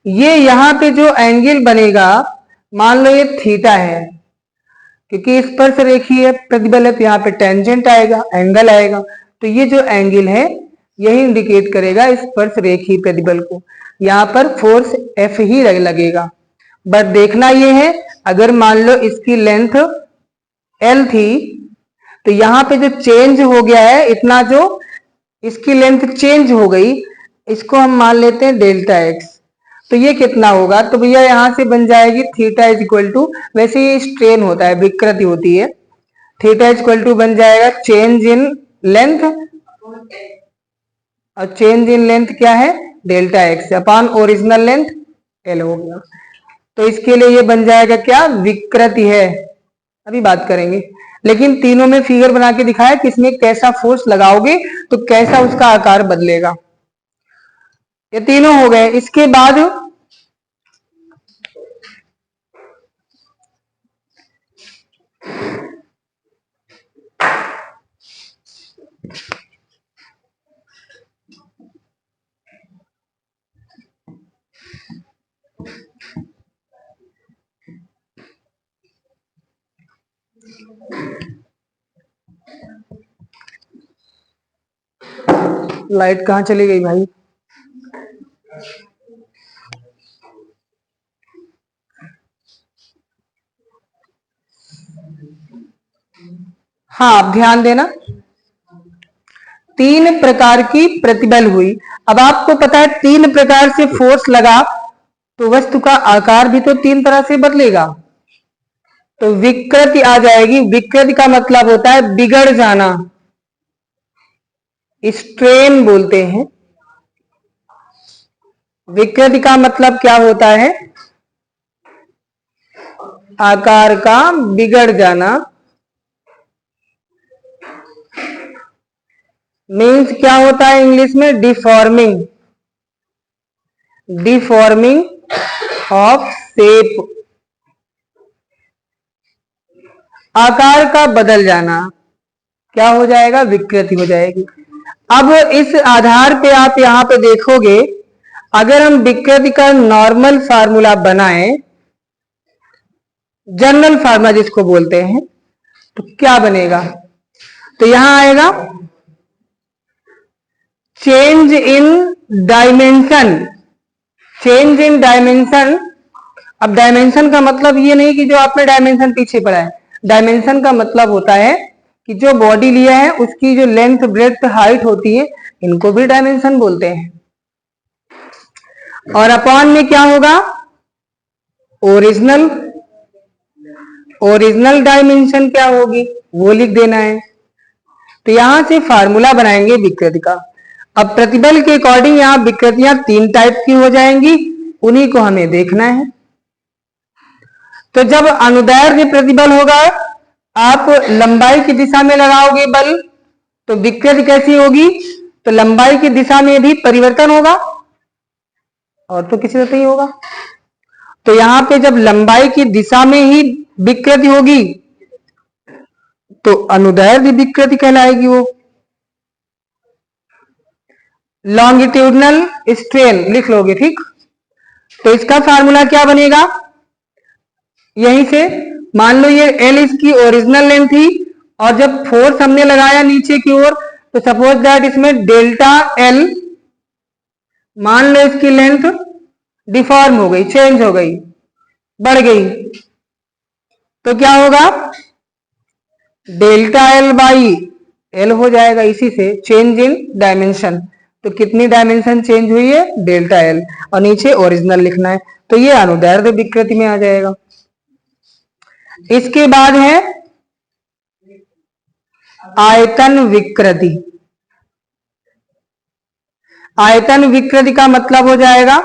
ये यहां पे जो एंगल बनेगा, मान लो ये थीटा है, क्योंकि स्पर्श रेखीय प्रतिबल है तो यहाँ पे टेंजेंट आएगा, एंगल आएगा। तो ये जो एंगल है यही इंडिकेट करेगा स्पर्श रेखीय प्रतिबल को। यहाँ पर फोर्स F ही लगेगा। बस देखना ये है, अगर मान लो इसकी लेंथ L थी, तो यहाँ पे जो चेंज हो गया है इतना, जो इसकी लेंथ चेंज हो गई, इसको हम मान लेते हैं डेल्टा एक्स। तो ये कितना होगा? तो भैया यहां से बन जाएगी थीटा इज इक्वल टू, वैसे ये स्ट्रेन होता है, विकृति होती है, थीटा इज इक्वल टू बन जाएगा चेंज इन लेंथ, और चेंज इन लेंथ क्या है? Delta x upon original length L हो गया। तो इसके लिए ये बन जाएगा क्या? विकृति है, अभी बात करेंगे। लेकिन तीनों में फिगर बना के दिखाया कि इसमें कैसा फोर्स लगाओगे तो कैसा उसका आकार बदलेगा। ये तीनों हो गए। इसके बाद लाइट कहाँ चली गई भाई? हाँ, आप ध्यान देना, 3 प्रकार की प्रतिबल हुई। अब आपको पता है 3 प्रकार से फोर्स लगा तो वस्तु का आकार भी तो 3 तरह से बदलेगा, तो विकृति आ जाएगी। विकृति का मतलब होता है बिगड़ जाना, स्ट्रेन बोलते हैं। विकृति का मतलब क्या होता है? आकार का बिगड़ जाना। मीन्स क्या होता है इंग्लिश में? डिफॉर्मिंग, डिफॉर्मिंग ऑफ शेप, आकार का बदल जाना क्या हो जाएगा? विकृति हो जाएगी। अब इस आधार पे आप यहां पे देखोगे, अगर हम विकृति का नॉर्मल फार्मूला बनाएं, जनरल फार्मूला जिसको बोलते हैं, तो क्या बनेगा? तो यहां आएगा change in dimension, change in dimension. अब डायमेंशन का मतलब ये नहीं कि जो आपने डायमेंशन पीछे पढ़ा है, डायमेंशन का मतलब होता है कि जो बॉडी लिया है उसकी जो लेंथ, ब्रेड्थ, हाइट होती है, इनको भी डायमेंशन बोलते हैं। और अपॉन में क्या होगा? ओरिजिनल, ओरिजिनल डायमेंशन क्या होगी वो लिख देना है। तो यहां से फार्मूला बनाएंगे विकृति का। अब प्रतिबल के अकॉर्डिंग यहां विकृतियां 3 टाइप की हो जाएंगी, उन्हीं को हमें देखना है। तो जब अनुदैर्ध्य प्रतिबल होगा, आप लंबाई की दिशा में लगाओगे बल, तो विकृति कैसी होगी? तो लंबाई की दिशा में भी परिवर्तन होगा, और तो किसी तरह नहीं होगा। तो यहां पे जब लंबाई की दिशा में ही विकृति होगी तो अनुदैर्ध्य विकृति कहलाएगी वो। लॉन्गिट्यूडनल स्ट्रेन लिख लोगे, ठीक। तो इसका फार्मूला क्या बनेगा? यहीं से मान लो ये एल इसकी ओरिजिनल लेंथ थी, और जब फोर्स हमने लगाया नीचे की ओर, तो सपोज दैट इसमें डेल्टा एल, मान लो इसकी लेंथ डिफॉर्म हो गई, चेंज हो गई, बढ़ गई, तो क्या होगा? डेल्टा एल बाई एल हो जाएगा। इसी से चेंज इन डायमेंशन, तो कितनी डायमेंशन चेंज हुई है? डेल्टा एल, और नीचे ओरिजिनल लिखना है, तो ये अनुदैर्ध्य विकृति में आ जाएगा। इसके बाद है आयतन विकृति। आयतन विकृति का मतलब हो जाएगा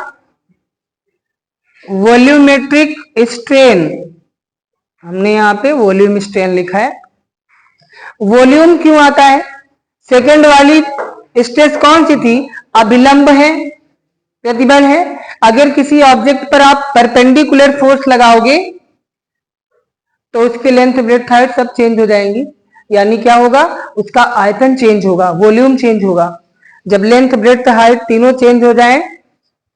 वॉल्यूमेट्रिक स्ट्रेन। हमने यहां पे वॉल्यूम स्ट्रेन लिखा है। वॉल्यूम क्यों आता है? सेकंड वाली स्ट्रेस कौन सी थी? अभिलंब है, प्रतिबल है। अगर किसी ऑब्जेक्ट पर आप परपेंडिकुलर फोर्स लगाओगे तो उसकी लेंथ, ब्रेड्थ, हाइट सब चेंज हो जाएंगी, यानी क्या होगा? उसका आयतन चेंज होगा, वॉल्यूम चेंज होगा। जब लेंथ, ब्रेड्थ, हाइट तीनों चेंज हो जाए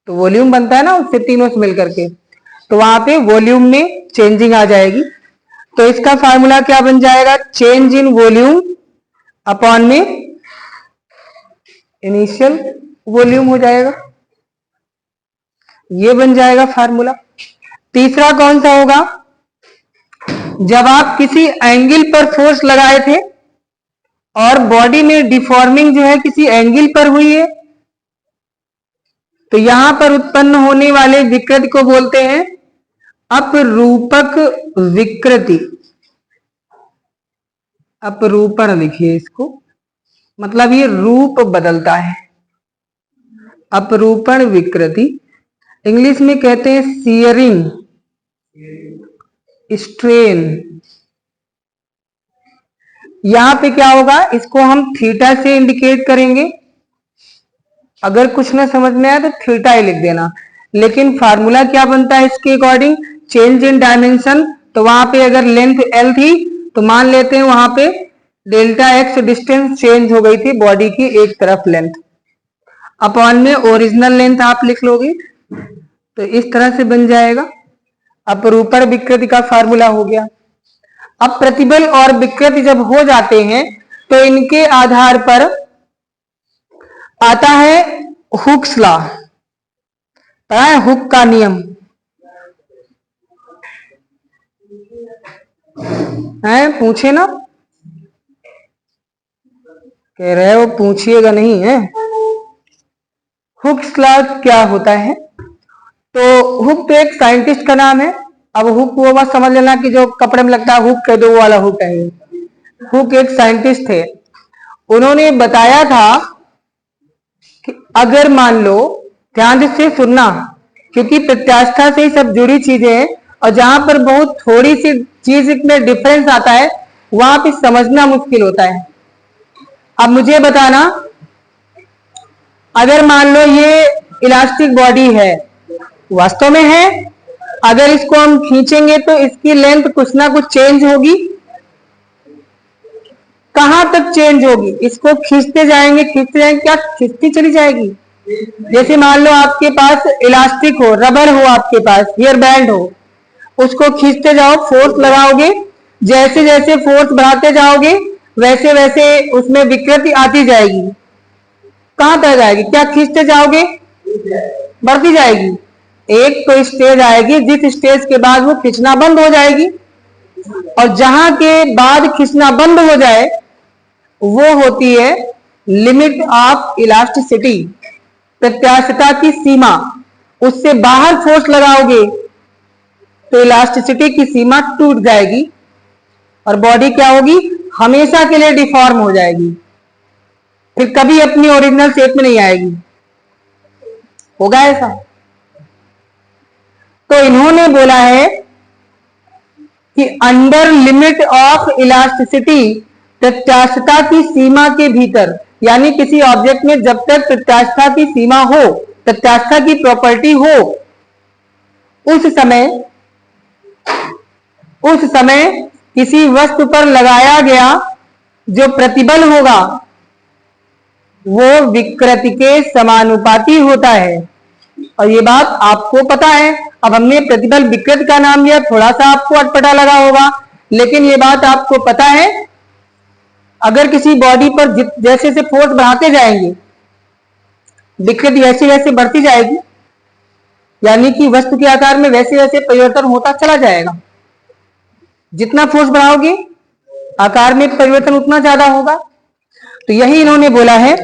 तो वॉल्यूम बनता है ना उससे, तीनों से मिलकर के, तो वहां पे वॉल्यूम में चेंजिंग आ जाएगी। तो इसका फार्मूला क्या बन जाएगा? चेंज इन वॉल्यूम अपॉन में इनिशियल वॉल्यूम हो जाएगा, ये बन जाएगा फार्मूला। तीसरा कौन सा होगा? जब आप किसी एंगल पर फोर्स लगाए थे और बॉडी में डिफॉर्मिंग जो है किसी एंगल पर हुई है, तो यहां पर उत्पन्न होने वाले विकृति को बोलते हैं अपरूपक विकृति। अपरूपण लिखिए इसको, मतलब ये रूप बदलता है। अपरूपण विकृति इंग्लिश में कहते हैं सियरिंग स्ट्रेन। यहां पे क्या होगा? इसको हम थीटा से इंडिकेट करेंगे। अगर कुछ ना समझ में आए तो थीटा ही लिख देना, लेकिन फार्मूला क्या बनता है इसके अकॉर्डिंग? Change in dimension. तो वहां पे अगर लेंथ एल थी तो मान लेते हैं वहां पे डेल्टा एक्स डिस्टेंस चेंज हो गई थी बॉडी की एक तरफ लेंथ, अपॉन में ओरिजिनल लेंथ आप लिख लोगे, तो इस तरह से बन जाएगा। अपरूपण विकृति का फार्मूला हो गया। अब प्रतिबल और विकृति जब हो जाते हैं तो इनके आधार पर आता है हुक्स लॉ, पता है हुक का नियम है? पूछे ना, कह रहे हो पूछिएगा नहीं है। हुक्स लॉ क्या होता है? तो हुक तो एक साइंटिस्ट का नाम है। अब हुक वो बात समझ लेना कि जो कपड़े में लगता है हुक कह दो, वो वाला हुक है। हुक एक साइंटिस्ट थे, उन्होंने बताया था कि अगर मान लो, ध्यान से सुनना क्योंकि प्रत्यास्था से ही सब जुड़ी चीजें हैं, और जहां पर बहुत थोड़ी सी चीज में डिफरेंस आता है वहां पे समझना मुश्किल होता है। अब मुझे बताना, अगर मान लो ये इलास्टिक बॉडी है, वास्तव में है, अगर इसको हम खींचेंगे तो इसकी लेंथ कुछ ना कुछ चेंज होगी। कहां तक चेंज होगी? इसको खींचते जाएंगे क्या खींचती चली जाएगी? जैसे मान लो आपके पास इलास्टिक हो, रबर हो, आपके पास हेयर बैंड हो, उसको खींचते जाओ, फोर्स लगाओगे, जैसे जैसे फोर्स बढ़ाते जाओगे वैसे वैसे उसमें विकृति आती जाएगी। कहां तक जाएगी? क्या खींचते जाओगे? बढ़ती जाएगी। एक तो स्टेज आएगी जिस स्टेज के बाद वो खींचना बंद हो जाएगी, और जहां के बाद खींचना बंद हो जाए वो होती है लिमिट ऑफ इलास्टिसिटी, प्रत्यास्थता की सीमा। उससे बाहर फोर्स लगाओगे तो इलास्टिसिटी की सीमा टूट जाएगी और बॉडी क्या होगी? हमेशा के लिए डिफॉर्म हो जाएगी, फिर कभी अपनी ओरिजिनल शेप में नहीं आएगी। होगा ऐसा? तो इन्होंने बोला है कि अंडर लिमिट ऑफ इलास्टिसिटी, प्रत्यास्थता की सीमा के भीतर, यानी किसी ऑब्जेक्ट में जब तक प्रत्यास्थता की सीमा हो, प्रत्यास्थता की प्रॉपर्टी हो, उस समय किसी वस्तु पर लगाया गया जो प्रतिबल होगा वो विकृति के समानुपाती होता है। और ये बात आपको पता है। अब हमने प्रतिबल विकृति का नाम लिया, थोड़ा सा आपको अटपटा लगा होगा, लेकिन ये बात आपको पता है, अगर किसी बॉडी पर जैसे जैसे फोर्स बढ़ाते जाएंगे विकृति वैसे वैसे बढ़ती जाएगी, यानी कि वस्तु के आकार में वैसे वैसे परिवर्तन होता चला जाएगा। जितना फोर्स बढ़ाओगे आकार में परिवर्तन उतना ज्यादा होगा। तो यही इन्होंने बोला है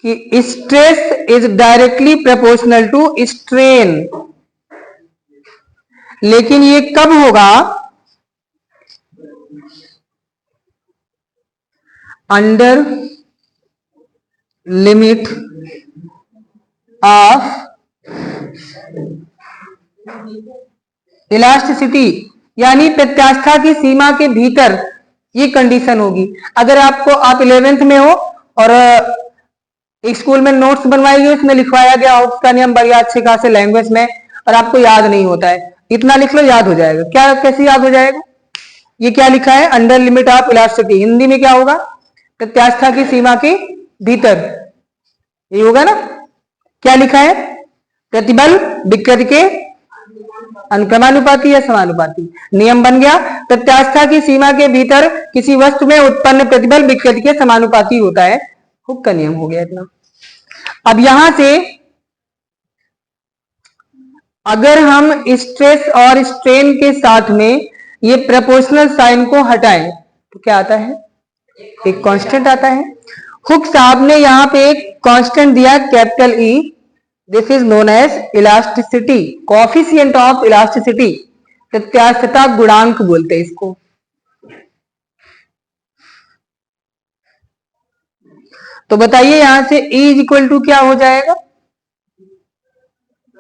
कि stress is directly proportional to strain. लेकिन ये कब होगा? अंडर लिमिट ऑफ इलास्टिसिटी, यानी प्रत्यास्था की सीमा के भीतर ये कंडीशन होगी। अगर आप 11th में हो और एक स्कूल में नोट्स बनवाई गई, उसमें लिखवाया गया हो उसका नियम बढ़िया अच्छे खासे लैंग्वेज में, और आपको याद नहीं होता है, इतना लिख लो याद हो जाएगा। क्या कैसे याद हो जाएगा? ये क्या लिखा है? Under limit of elasticity, Hindi में क्या होगा? प्रत्यास्था की सीमा के भीतर, ये होगा ना। क्या लिखा है? प्रतिबल विकृति के अनुक्रमानुपाती या समानुपाती। नियम बन गया, प्रत्यास्था की सीमा के भीतर किसी वस्तु में उत्पन्न प्रतिबल विकृति के समानुपाती होता है। हुक का नियम हो गया इतना। अब यहां से अगर हम स्ट्रेस और स्ट्रेन के साथ में ये प्रोपोर्शनल साइन को हटाएं तो क्या आता है? एक कांस्टेंट आता है। हुक साहब ने यहां पे एक कांस्टेंट दिया capital E, this is known as elasticity, coefficient of elasticity, प्रत्यास्थता गुणांक बोलते हैं इसको। तो बताइए यहां से E इज इक्वल टू क्या हो जाएगा?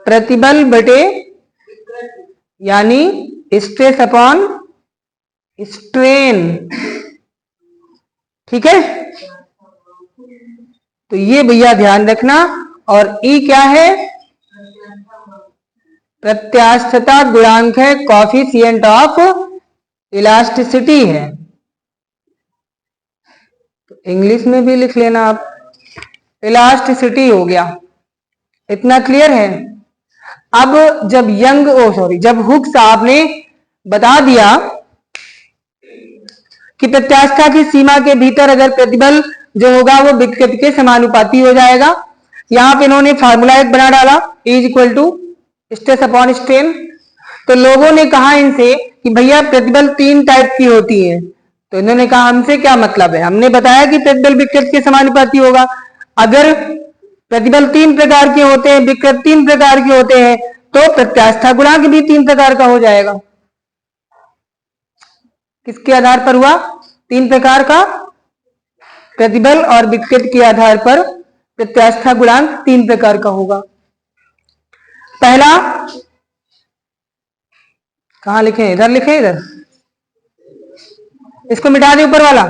प्रतिबल बटे यानी स्ट्रेस अपॉन स्ट्रेन। ठीक है, तो ये भैया ध्यान रखना। और E क्या है? प्रत्यास्थता गुणांक है, कोएफिशिएंट ऑफ इलास्टिसिटी है। तो इंग्लिश में भी लिख लेना आप, इलास्टिसिटी हो गया। इतना क्लियर है? अब जब हुक साहब ने बता दिया कि प्रत्यास्था की सीमा के भीतर अगर प्रतिबल जो होगा वो विकृति के समानुपाती हो जाएगा। यहां पे इन्होंने फार्मूला एक बना डाला, is equal to stress upon strain. तो लोगों ने कहा इनसे कि भैया प्रतिबल 3 टाइप की होती है। तो इन्होंने कहा हमसे क्या मतलब है, हमने बताया कि प्रतिबल विकृति के समानुपाती होगा। अगर प्रतिबल 3 प्रकार के होते हैं, विकृति 3 प्रकार के होते हैं, तो प्रत्यास्था गुणांक भी 3 प्रकार का हो जाएगा। किसके आधार पर हुआ? 3 प्रकार का प्रतिबल और विकृति के आधार पर प्रत्यास्था गुणांक 3 प्रकार का होगा। पहला कहां लिखे? इधर लिखे, इधर इसको मिटा दे, ऊपर वाला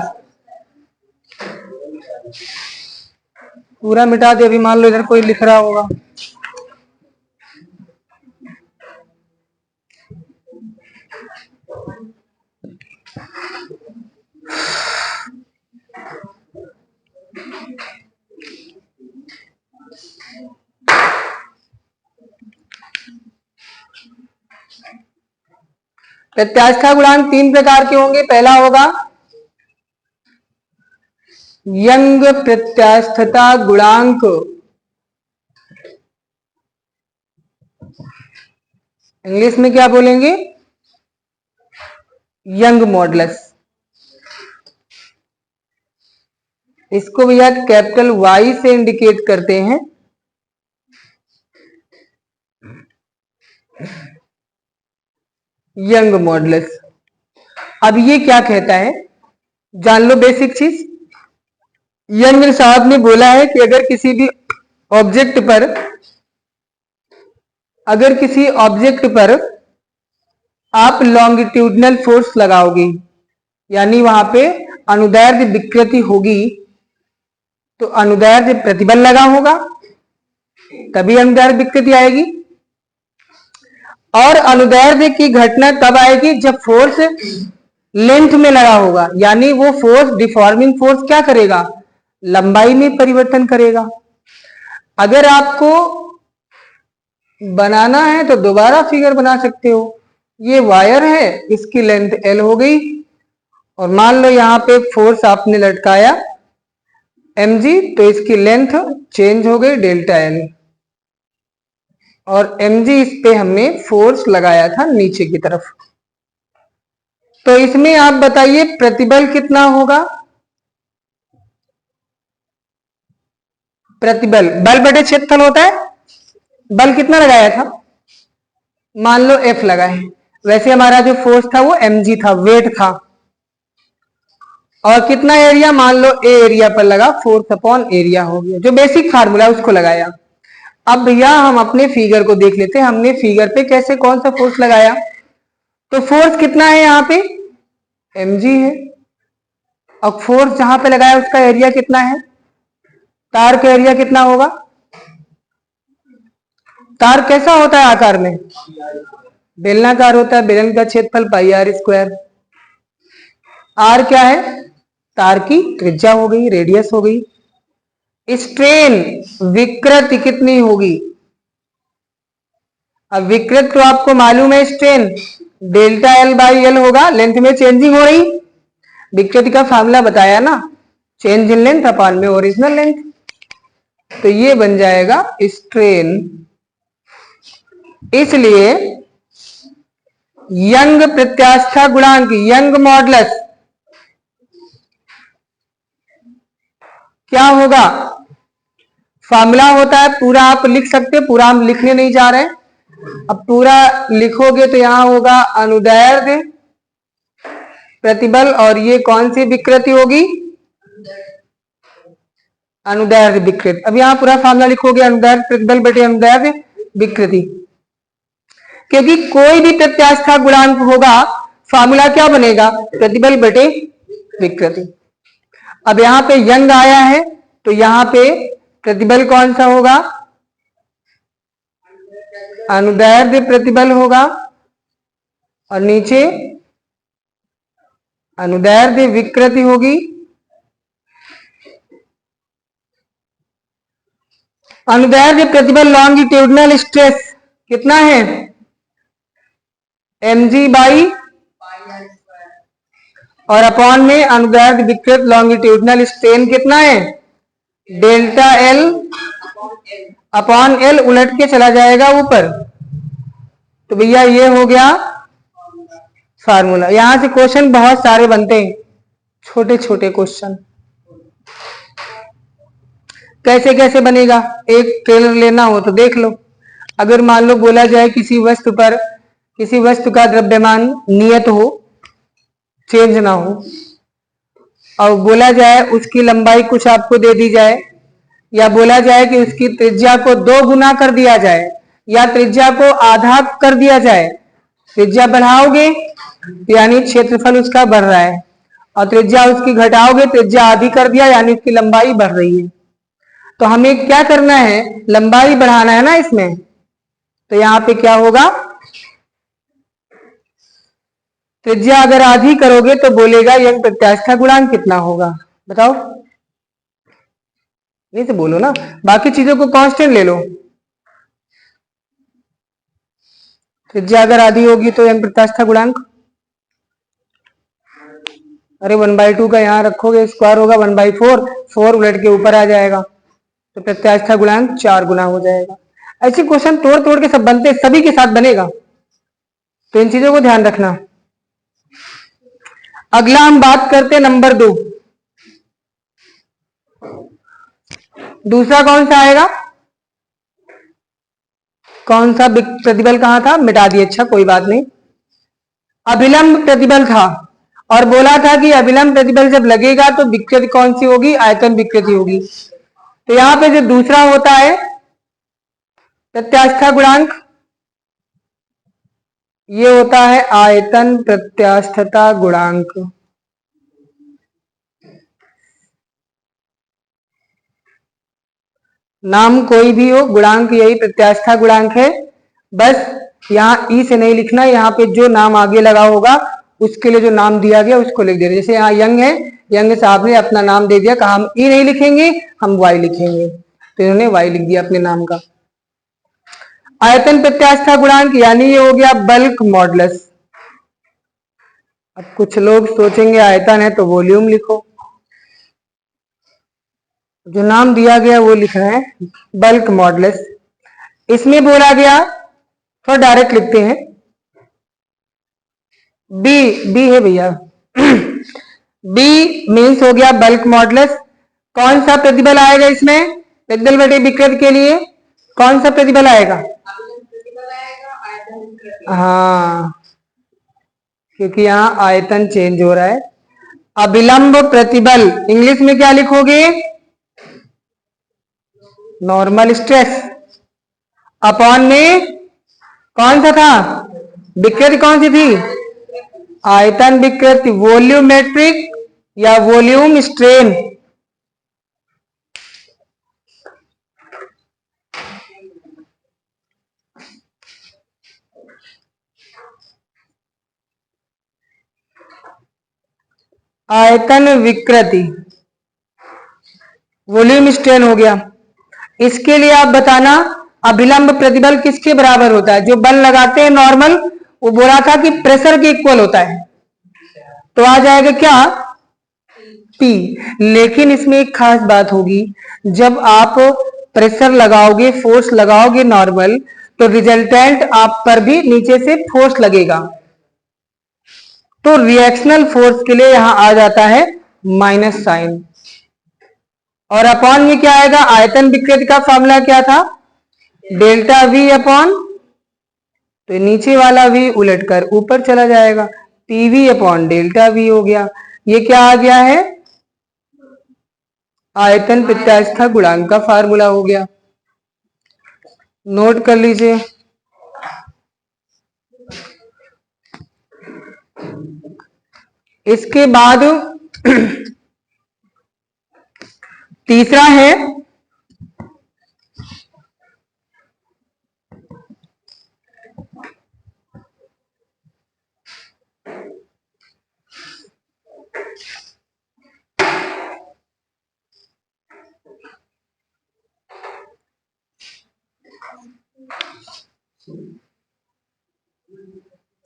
पूरा मिटा दे। अभी मान लो इधर कोई लिख रहा होगा, प्रत्यास्था गुणांक 3 प्रकार के होंगे। पहला होगा यंग प्रत्यास्थता गुणांक, इंग्लिश में क्या बोलेंगे? Young modulus. इसको भैया कैपिटल वाई से इंडिकेट करते हैं। Young modulus. अब ये क्या कहता है, जान लो बेसिक चीज। यंग साहब ने बोला है कि अगर किसी भी ऑब्जेक्ट पर, अगर किसी ऑब्जेक्ट पर आप लॉन्गिट्यूडनल फोर्स लगाओगे, यानी वहां पे अनुदैर्ध्य विकृति होगी, तो अनुदैर्ध्य प्रतिबल लगा होगा, तभी अनुदैर्ध्य विकृति आएगी। और अनुदैर्ध्य की घटना तब आएगी जब फोर्स लेंथ में लगा होगा, यानी वो फोर्स, डिफॉर्मिंग फोर्स क्या करेगा? लंबाई में परिवर्तन करेगा। अगर आपको बनाना है तो दोबारा फिगर बना सकते हो। ये वायर है, इसकी लेंथ L हो गई, और मान लो यहां पे फोर्स आपने लटकाया mg, तो इसकी लेंथ चेंज हो गई डेल्टा L, और mg इस पे हमने फोर्स लगाया था नीचे की तरफ। तो इसमें आप बताइए प्रतिबल कितना होगा? प्रतिबल बल बटे क्षेत्रफल होता है। बल कितना लगाया था? मान लो F लगा है। वैसे हमारा जो फोर्स था वो mg था, वेट था। और कितना एरिया? मान लो ए एरिया पर लगा, फोर्स अपॉन एरिया हो गया, जो बेसिक फार्मूला उसको लगाया। अब भैया हम अपने फिगर को देख लेते हैं, हमने फिगर पे कैसे कौन सा फोर्स लगाया। तो फोर्स कितना है यहाँ पे? mg है। और फोर्स जहां पे लगाया उसका एरिया कितना है? तार का एरिया कितना होगा? तार कैसा होता है आकार में? बेलनाकार होता है। बेलन का क्षेत्रफल पाई आर स्क्वायर। आर क्या है? तार की त्रिज्या हो गई, रेडियस हो गई। स्ट्रेन विकृति कितनी होगी? अब विकृत तो आपको मालूम है, strain delta L by L होगा, लेंथ में चेंजिंग हो रही। विकृति का फार्मूला बताया ना, चेंज इन लेंथ अपॉन में ओरिजिनल लेंथ। तो ये बन जाएगा स्ट्रेन। इसलिए यंग प्रत्यास्था गुणांक, यंग मॉडुलस क्या होगा? फार्मूला होता है, पूरा आप लिख सकते हो, पूरा हम लिखने नहीं जा रहे। अब पूरा लिखोगे तो यहां होगा अनुदैर्ध्य प्रतिबल, और ये कौन सी विकृति होगी? अनुदैर्ध्य विकृति। अब यहां पूरा फार्मूला लिखोगे, अनुदैर्ध्य प्रतिबल बटे अनुदैर्ध्य विकृति। क्योंकि कोई भी प्रत्यास्था गुणांक होगा, फार्मूला क्या बनेगा? प्रतिबल बटे विकृति। अब यहां पे यंग आया है, तो यहां पे प्रतिबल कौन सा होगा? अनुदैर्ध्य प्रतिबल होगा, और नीचे अनुदैर्ध्य विकृति होगी। अनुदैर्ध्य प्रतिबल लॉन्गिट्यूडनल स्ट्रेस कितना है? mg बाई, और अपॉन में अनुदैर्ध्य विकृत लॉन्गिट्यूडनल स्ट्रेन कितना है, डेल्टा एल अपॉन एल, उलट के चला जाएगा ऊपर। तो भैया ये हो गया फार्मूला। यहां से क्वेश्चन बहुत सारे बनते हैं, छोटे छोटे क्वेश्चन। कैसे कैसे बनेगा, एक ट्रेलर लेना हो तो देख लो। अगर मान लो बोला जाए किसी वस्तु पर, किसी वस्तु का द्रव्यमान नियत हो, चेंज ना हो, और बोला जाए उसकी लंबाई कुछ आपको दे दी जाए, या बोला जाए कि उसकी त्रिज्या को 2 गुना कर दिया जाए, या त्रिज्या को आधा कर दिया जाए। त्रिज्या बढ़ाओगे यानी क्षेत्रफल उसका बढ़ रहा है, और त्रिज्या उसकी घटाओगे, त्रिज्या आधी कर दिया यानी उसकी लंबाई बढ़ रही है। तो हमें क्या करना है, लंबाई बढ़ाना है ना इसमें। तो यहां पे क्या होगा, त्रिज्या अगर आधी करोगे तो बोलेगा यंग प्रत्यास्थता गुणांक कितना होगा, बताओ। नहीं से बोलो ना, बाकी चीजों को कांस्टेंट ले लो। त्रिज्या अगर आधी होगी तो यंग प्रत्यास्थता गुणांक, अरे 1/2 का यहां रखोगे, स्क्वायर होगा 1/4, 4 उलट के ऊपर आ जाएगा, तो प्रत्यास्थता गुणांक 4 गुना हो जाएगा। ऐसे क्वेश्चन तोड़ तोड़ के सब बनते, सभी के साथ बनेगा, तो इन चीजों को ध्यान रखना। अगला हम बात करते नंबर 2। दूसरा कौन सा आएगा, कौन सा प्रतिबल कहां था, मिटा दिए, अच्छा कोई बात नहीं। अभिलंब प्रतिबल था, और बोला था कि अभिलंब प्रतिबल जब लगेगा तो विकृति कौन सी होगी, आयतन विकृति होगी। तो यहां पे जो दूसरा होता है प्रत्यास्थता गुणांक, ये होता है आयतन प्रत्यास्थता गुणांक। नाम कोई भी हो, गुणांक यही प्रत्यास्थता गुणांक है। बस यहाँ ई से नहीं लिखना, यहाँ पे जो नाम आगे लगा होगा उसके लिए जो नाम दिया गया उसको लिख देना। जैसे यहाँ यंग है, यंग साहब ने अपना नाम दे दिया, कहा हम ई नहीं लिखेंगे, हम वाई लिखेंगे, तो इन्होंने वाई लिख दिया अपने नाम का। आयतन प्रत्यास्थता गुणांक यानी ये हो गया बल्क मॉडुलस। अब कुछ लोग सोचेंगे आयतन है तो वॉल्यूम लिखो, जो नाम दिया गया वो लिख रहे हैं बल्क मॉडुलस। इसमें बोला गया, थोड़ा डायरेक्ट लिखते हैं, बी, बी है भैया बी मीन्स हो गया बल्क मॉडुलस। कौन सा प्रतिबल आएगा इसमें, प्रतिबल बटे विकृत के लिए कौन सा प्रतिबल आएगा, हाँ, क्योंकि यहाँ आयतन चेंज हो रहा है। अभिलंब प्रतिबल इंग्लिश में क्या लिखोगे, नॉर्मल स्ट्रेस, अपॉन में कौन सा था, विकृति कौन सी थी, आयतन विकृति, वॉल्यूमेट्रिक या वॉल्यूम स्ट्रेन। आयतन विकृति, वॉल्यूम स्ट्रेन हो गया। इसके लिए आप बताना अभिलंब प्रतिबल किसके बराबर होता है, जो बल लगाते हैं नॉर्मल, वो बोला था कि प्रेशर के इक्वल होता है, तो आ जाएगा क्या, पी। लेकिन इसमें एक खास बात होगी, जब आप प्रेशर लगाओगे, फोर्स लगाओगे नॉर्मल, तो रिजल्टेंट आप पर भी नीचे से फोर्स लगेगा, तो रिएक्शनल फोर्स के लिए यहां आ जाता है माइनस साइन। और अपॉन में क्या आएगा, आयतन विकृति का फॉर्मूला क्या था, डेल्टा वी अपॉन, तो नीचे वाला वी उलटकर ऊपर चला जाएगा, पीवी अपॉन डेल्टा वी हो गया। ये क्या आ गया है, आयतन प्रत्यास्थता गुणांक का फार्मूला हो गया, नोट कर लीजिए। इसके बाद तीसरा है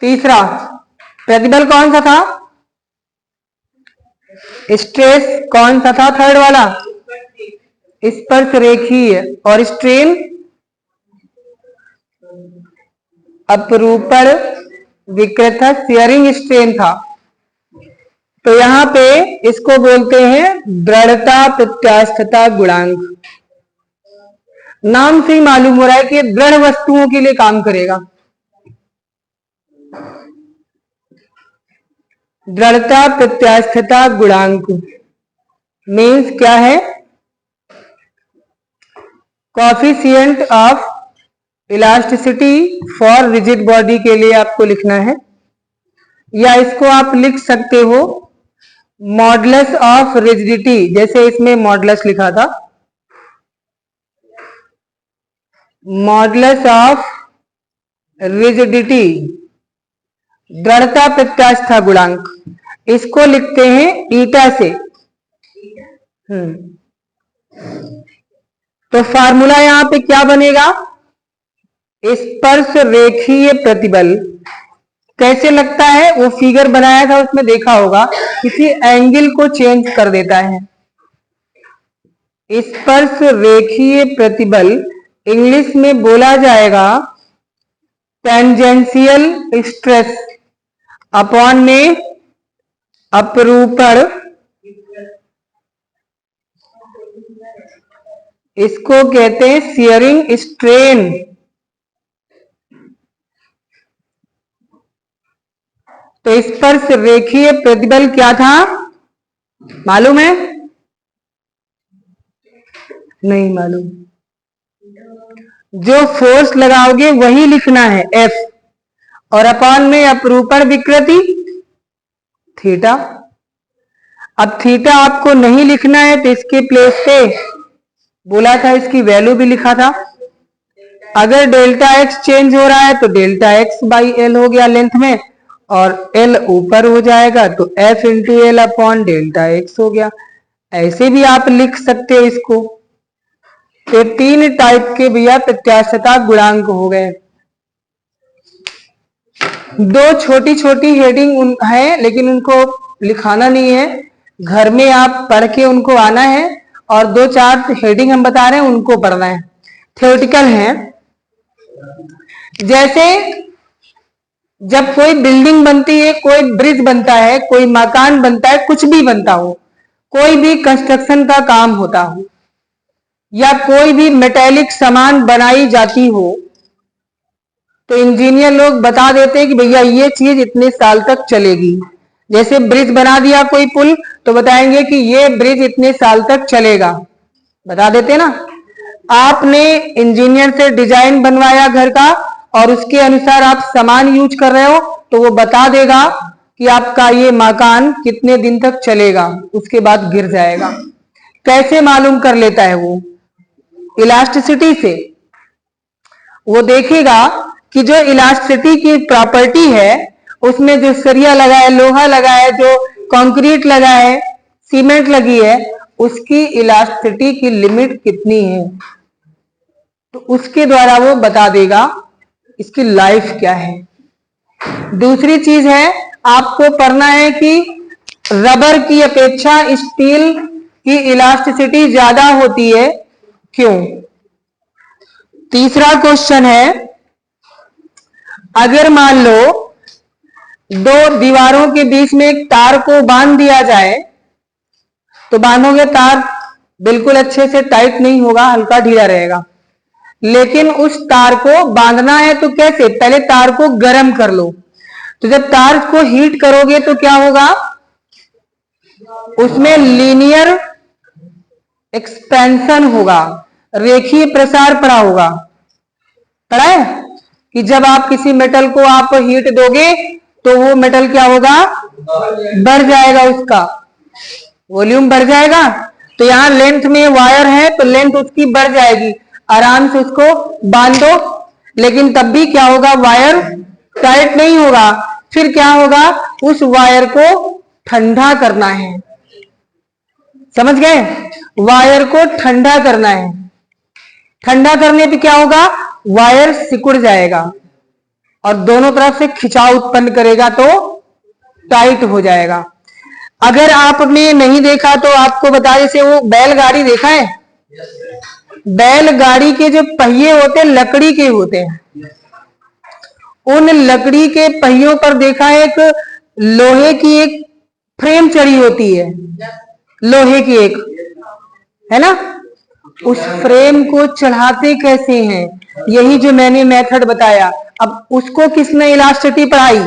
तीसरा प्रतिबल कौन सा था, स्ट्रेस कौन सा था थर्ड वाला? स्पर्श रेखीय। और स्ट्रेन अपरूपण विकृत शेयरिंग स्ट्रेन था। तो यहां पे इसको बोलते हैं दृढ़ता प्रत्यास्थता गुणांक। नाम से ही मालूम हो रहा है कि ये दृढ़ वस्तुओं के लिए काम करेगा। दृढ़ता प्रत्यास्थता गुणांक मीन्स क्या है? Coefficient of elasticity for rigid body के लिए आपको लिखना है, या इसको आप लिख सकते हो मॉडुलस ऑफ रिजिडिटी, जैसे इसमें मॉडुलस लिखा था, मॉडुलस ऑफ रिजिडिटी, दृढ़ता प्रत्यास्था गुणांक। इसको लिखते हैं ईटा से। तो फार्मूला यहां पे क्या बनेगा? स्पर्श रेखीय प्रतिबल। कैसे लगता है? वो फिगर बनाया था उसमें देखा होगा, किसी एंगल को चेंज कर देता है। स्पर्श रेखीय प्रतिबल इंग्लिश में बोला जाएगा टेंजेंशियल स्ट्रेस अपॉन में अपरूपण, इसको कहते हैं शियरिंग स्ट्रेन। तो स्पर्श रेखीय प्रतिबल क्या था मालूम है? नहीं मालूम। जो फोर्स लगाओगे वही लिखना है F, और अपॉन में अपरूपण विकृति थीटा। अब थीटा आपको नहीं लिखना है तो इसके प्लेस पे बोला था इसकी वैल्यू भी लिखा था। अगर डेल्टा एक्स चेंज हो रहा है तो डेल्टा एक्स बाई एल हो गया लेंथ में, और एल ऊपर हो जाएगा तो F into L upon delta x हो गया। ऐसे भी आप लिख सकते हो इसको। तो तीन टाइप के भैया प्रत्यास्थता गुणांक हो गए। दो छोटी छोटी हेडिंग है, लेकिन उनको लिखाना नहीं है, घर में आप पढ़ के उनको आना है, और दो चार हेडिंग हम बता रहे हैं उनको पढ़ना है, थ्योरेटिकल है। जैसे जब कोई बिल्डिंग बनती है, कोई ब्रिज बनता है, कोई मकान बनता है, कुछ भी बनता हो, कोई भी कंस्ट्रक्शन का काम होता हो, या कोई भी मेटेलिक सामान बनाई जाती हो, तो इंजीनियर लोग बता देते हैं कि भैया ये चीज इतने साल तक चलेगी। जैसे ब्रिज बना दिया कोई पुल, तो बताएंगे कि ये ब्रिज इतने साल तक चलेगा, बता देते ना। आपने इंजीनियर से डिजाइन बनवाया घर का, और उसके अनुसार आप सामान यूज कर रहे हो, तो वो बता देगा कि आपका ये मकान कितने दिन तक चलेगा, उसके बाद गिर जाएगा। कैसे मालूम कर लेता है वो? इलास्टिसिटी से। वो देखेगा कि जो इलास्टिसिटी की प्रॉपर्टी है, उसमें जो सरिया लगा है, लोहा लगा है, जो कंक्रीट लगा है, सीमेंट लगी है, उसकी इलास्टिसिटी की लिमिट कितनी है, तो उसके द्वारा वो बता देगा इसकी लाइफ क्या है। दूसरी चीज है, आपको पढ़ना है कि रबर की अपेक्षा स्टील की इलास्टिसिटी ज्यादा होती है, क्यों? तीसरा क्वेश्चन है, अगर मान लो दो दीवारों के बीच में एक तार को बांध दिया जाए, तो बांधोगे तार बिल्कुल अच्छे से टाइट नहीं होगा, हल्का ढीला रहेगा। लेकिन उस तार को बांधना है तो कैसे? पहले तार को गर्म कर लो। तो जब तार को हीट करोगे तो क्या होगा? उसमें लीनियर एक्सपेंशन होगा, रेखीय प्रसार पड़ा होगा। पड़ा है कि जब आप किसी मेटल को आप हीट दोगे तो वो मेटल क्या होगा? बढ़ जाएगा, उसका वॉल्यूम बढ़ जाएगा। तो यहां लेंथ में वायर है तो लेंथ उसकी बढ़ जाएगी, आराम से उसको बांधो। लेकिन तब भी क्या होगा? वायर टाइट नहीं होगा। फिर क्या होगा? उस वायर को ठंडा करना है। समझ गए? वायर को ठंडा करना है। ठंडा करने पे क्या होगा? वायर सिकुड़ जाएगा और दोनों तरफ से खिंचाव उत्पन्न करेगा तो टाइट हो जाएगा। अगर आपने नहीं देखा तो आपको बता, जैसे वो बैलगाड़ी देखा है, बैलगाड़ी के जो पहिए होते हैं लकड़ी के होते हैं, उन लकड़ी के पहियों पर देखा है एक लोहे की एक फ्रेम चढ़ी होती है, लोहे की एक, है ना। उस फ्रेम को चढ़ाते कैसे हैं, यही जो मैंने मेथड बताया। अब उसको किसने इलास्टिसिटी पढ़ाई,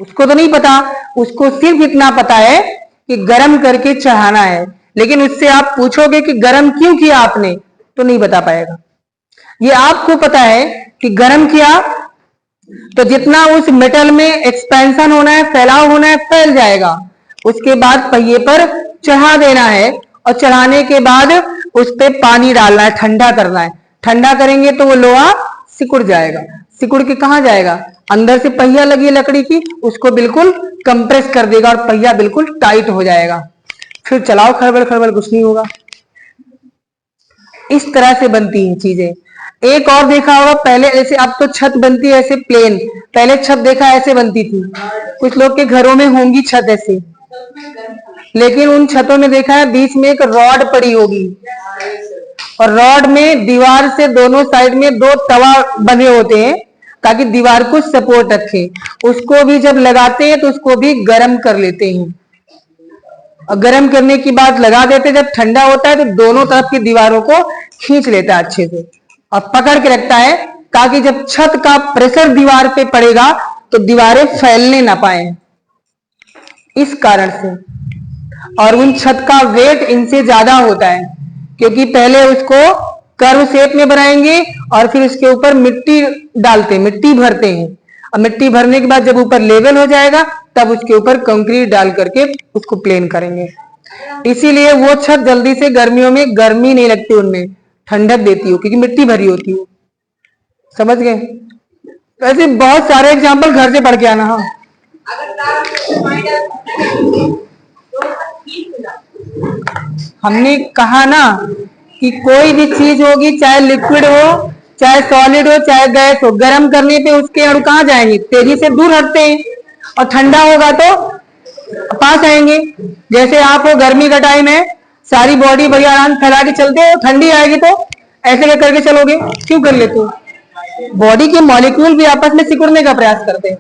उसको तो नहीं पता, उसको सिर्फ इतना पता है कि गरम करके चढ़ाना है। लेकिन उससे आप पूछोगे कि गरम क्यों किया आपने, तो नहीं बता पाएगा। ये आपको पता है कि गरम किया तो जितना उस मेटल में एक्सपेंशन होना है, फैलाव होना है, फैल जाएगा। उसके बाद पहिए पर चढ़ा देना है और चढ़ाने के बाद उस पर पानी डालना है, ठंडा करना है। ठंडा करेंगे तो वो लोहा सिकुड़ जाएगा। सिकुड़ के कहां जाएगा, अंदर से पहिया लगी है लकड़ी की, उसको बिल्कुल कंप्रेस कर देगा और पहिया बिल्कुल टाइट हो जाएगा। फिर चलाओ खड़बड़ खड़बड़, कुछ नहीं होगा। इस तरह से बनती हैं चीजें। एक और देखा होगा पहले, ऐसे अब तो छत बनती है ऐसे प्लेन, पहले छत देखा ऐसे बनती थी। कुछ लोग के घरों में होंगी छत ऐसे, लेकिन उन छतों में देखा है बीच में एक रॉड पड़ी होगी और रॉड में दीवार से दोनों साइड में 2 तवा बने होते हैं ताकि दीवार को सपोर्ट रखे। उसको भी जब लगाते हैं तो उसको भी गर्म कर लेते हैं और गर्म करने की बाद लगा देते हैं। जब ठंडा होता है तो दोनों तरफ की दीवारों को खींच लेता है अच्छे से और पकड़ के रखता है ताकि जब छत का प्रेशर दीवार पे पड़ेगा तो दीवारें फैलने ना पाए, इस कारण से। और उन छत का वेट इनसे ज्यादा होता है क्योंकि पहले उसको कर्व शेप में बनाएंगे और फिर उसके ऊपर मिट्टी डालते हैं, मिट्टी भरते हैं और मिट्टी भरने के बाद जब ऊपर लेवल हो जाएगा तब उसके ऊपर कंक्रीट डाल करके उसको प्लेन करेंगे। इसीलिए वो छत जल्दी से गर्मियों में गर्मी नहीं लगती, उनमें ठंडक देती हो क्योंकि मिट्टी भरी होती हो। समझ गए। ऐसे बहुत सारे एग्जाम्पल घर से पढ़ के आना। हाँ, हमने कहा ना कि कोई भी चीज होगी, चाहे लिक्विड हो, चाहे सॉलिड हो, चाहे गैस हो, गर्म करने पे उसके अणु कहाँ जाएंगे, तेजी से दूर हटते हैं और ठंडा होगा तो पास आएंगे। जैसे आप हो, गर्मी का टाइम है, सारी बॉडी बढ़िया आराम फैला के चलते हो, ठंडी आएगी तो ऐसे करके चलोगे, क्यों कर लेते हो। बॉडी के मॉलिक्यूल भी आपस में सिकुड़ने का प्रयास करते हैं।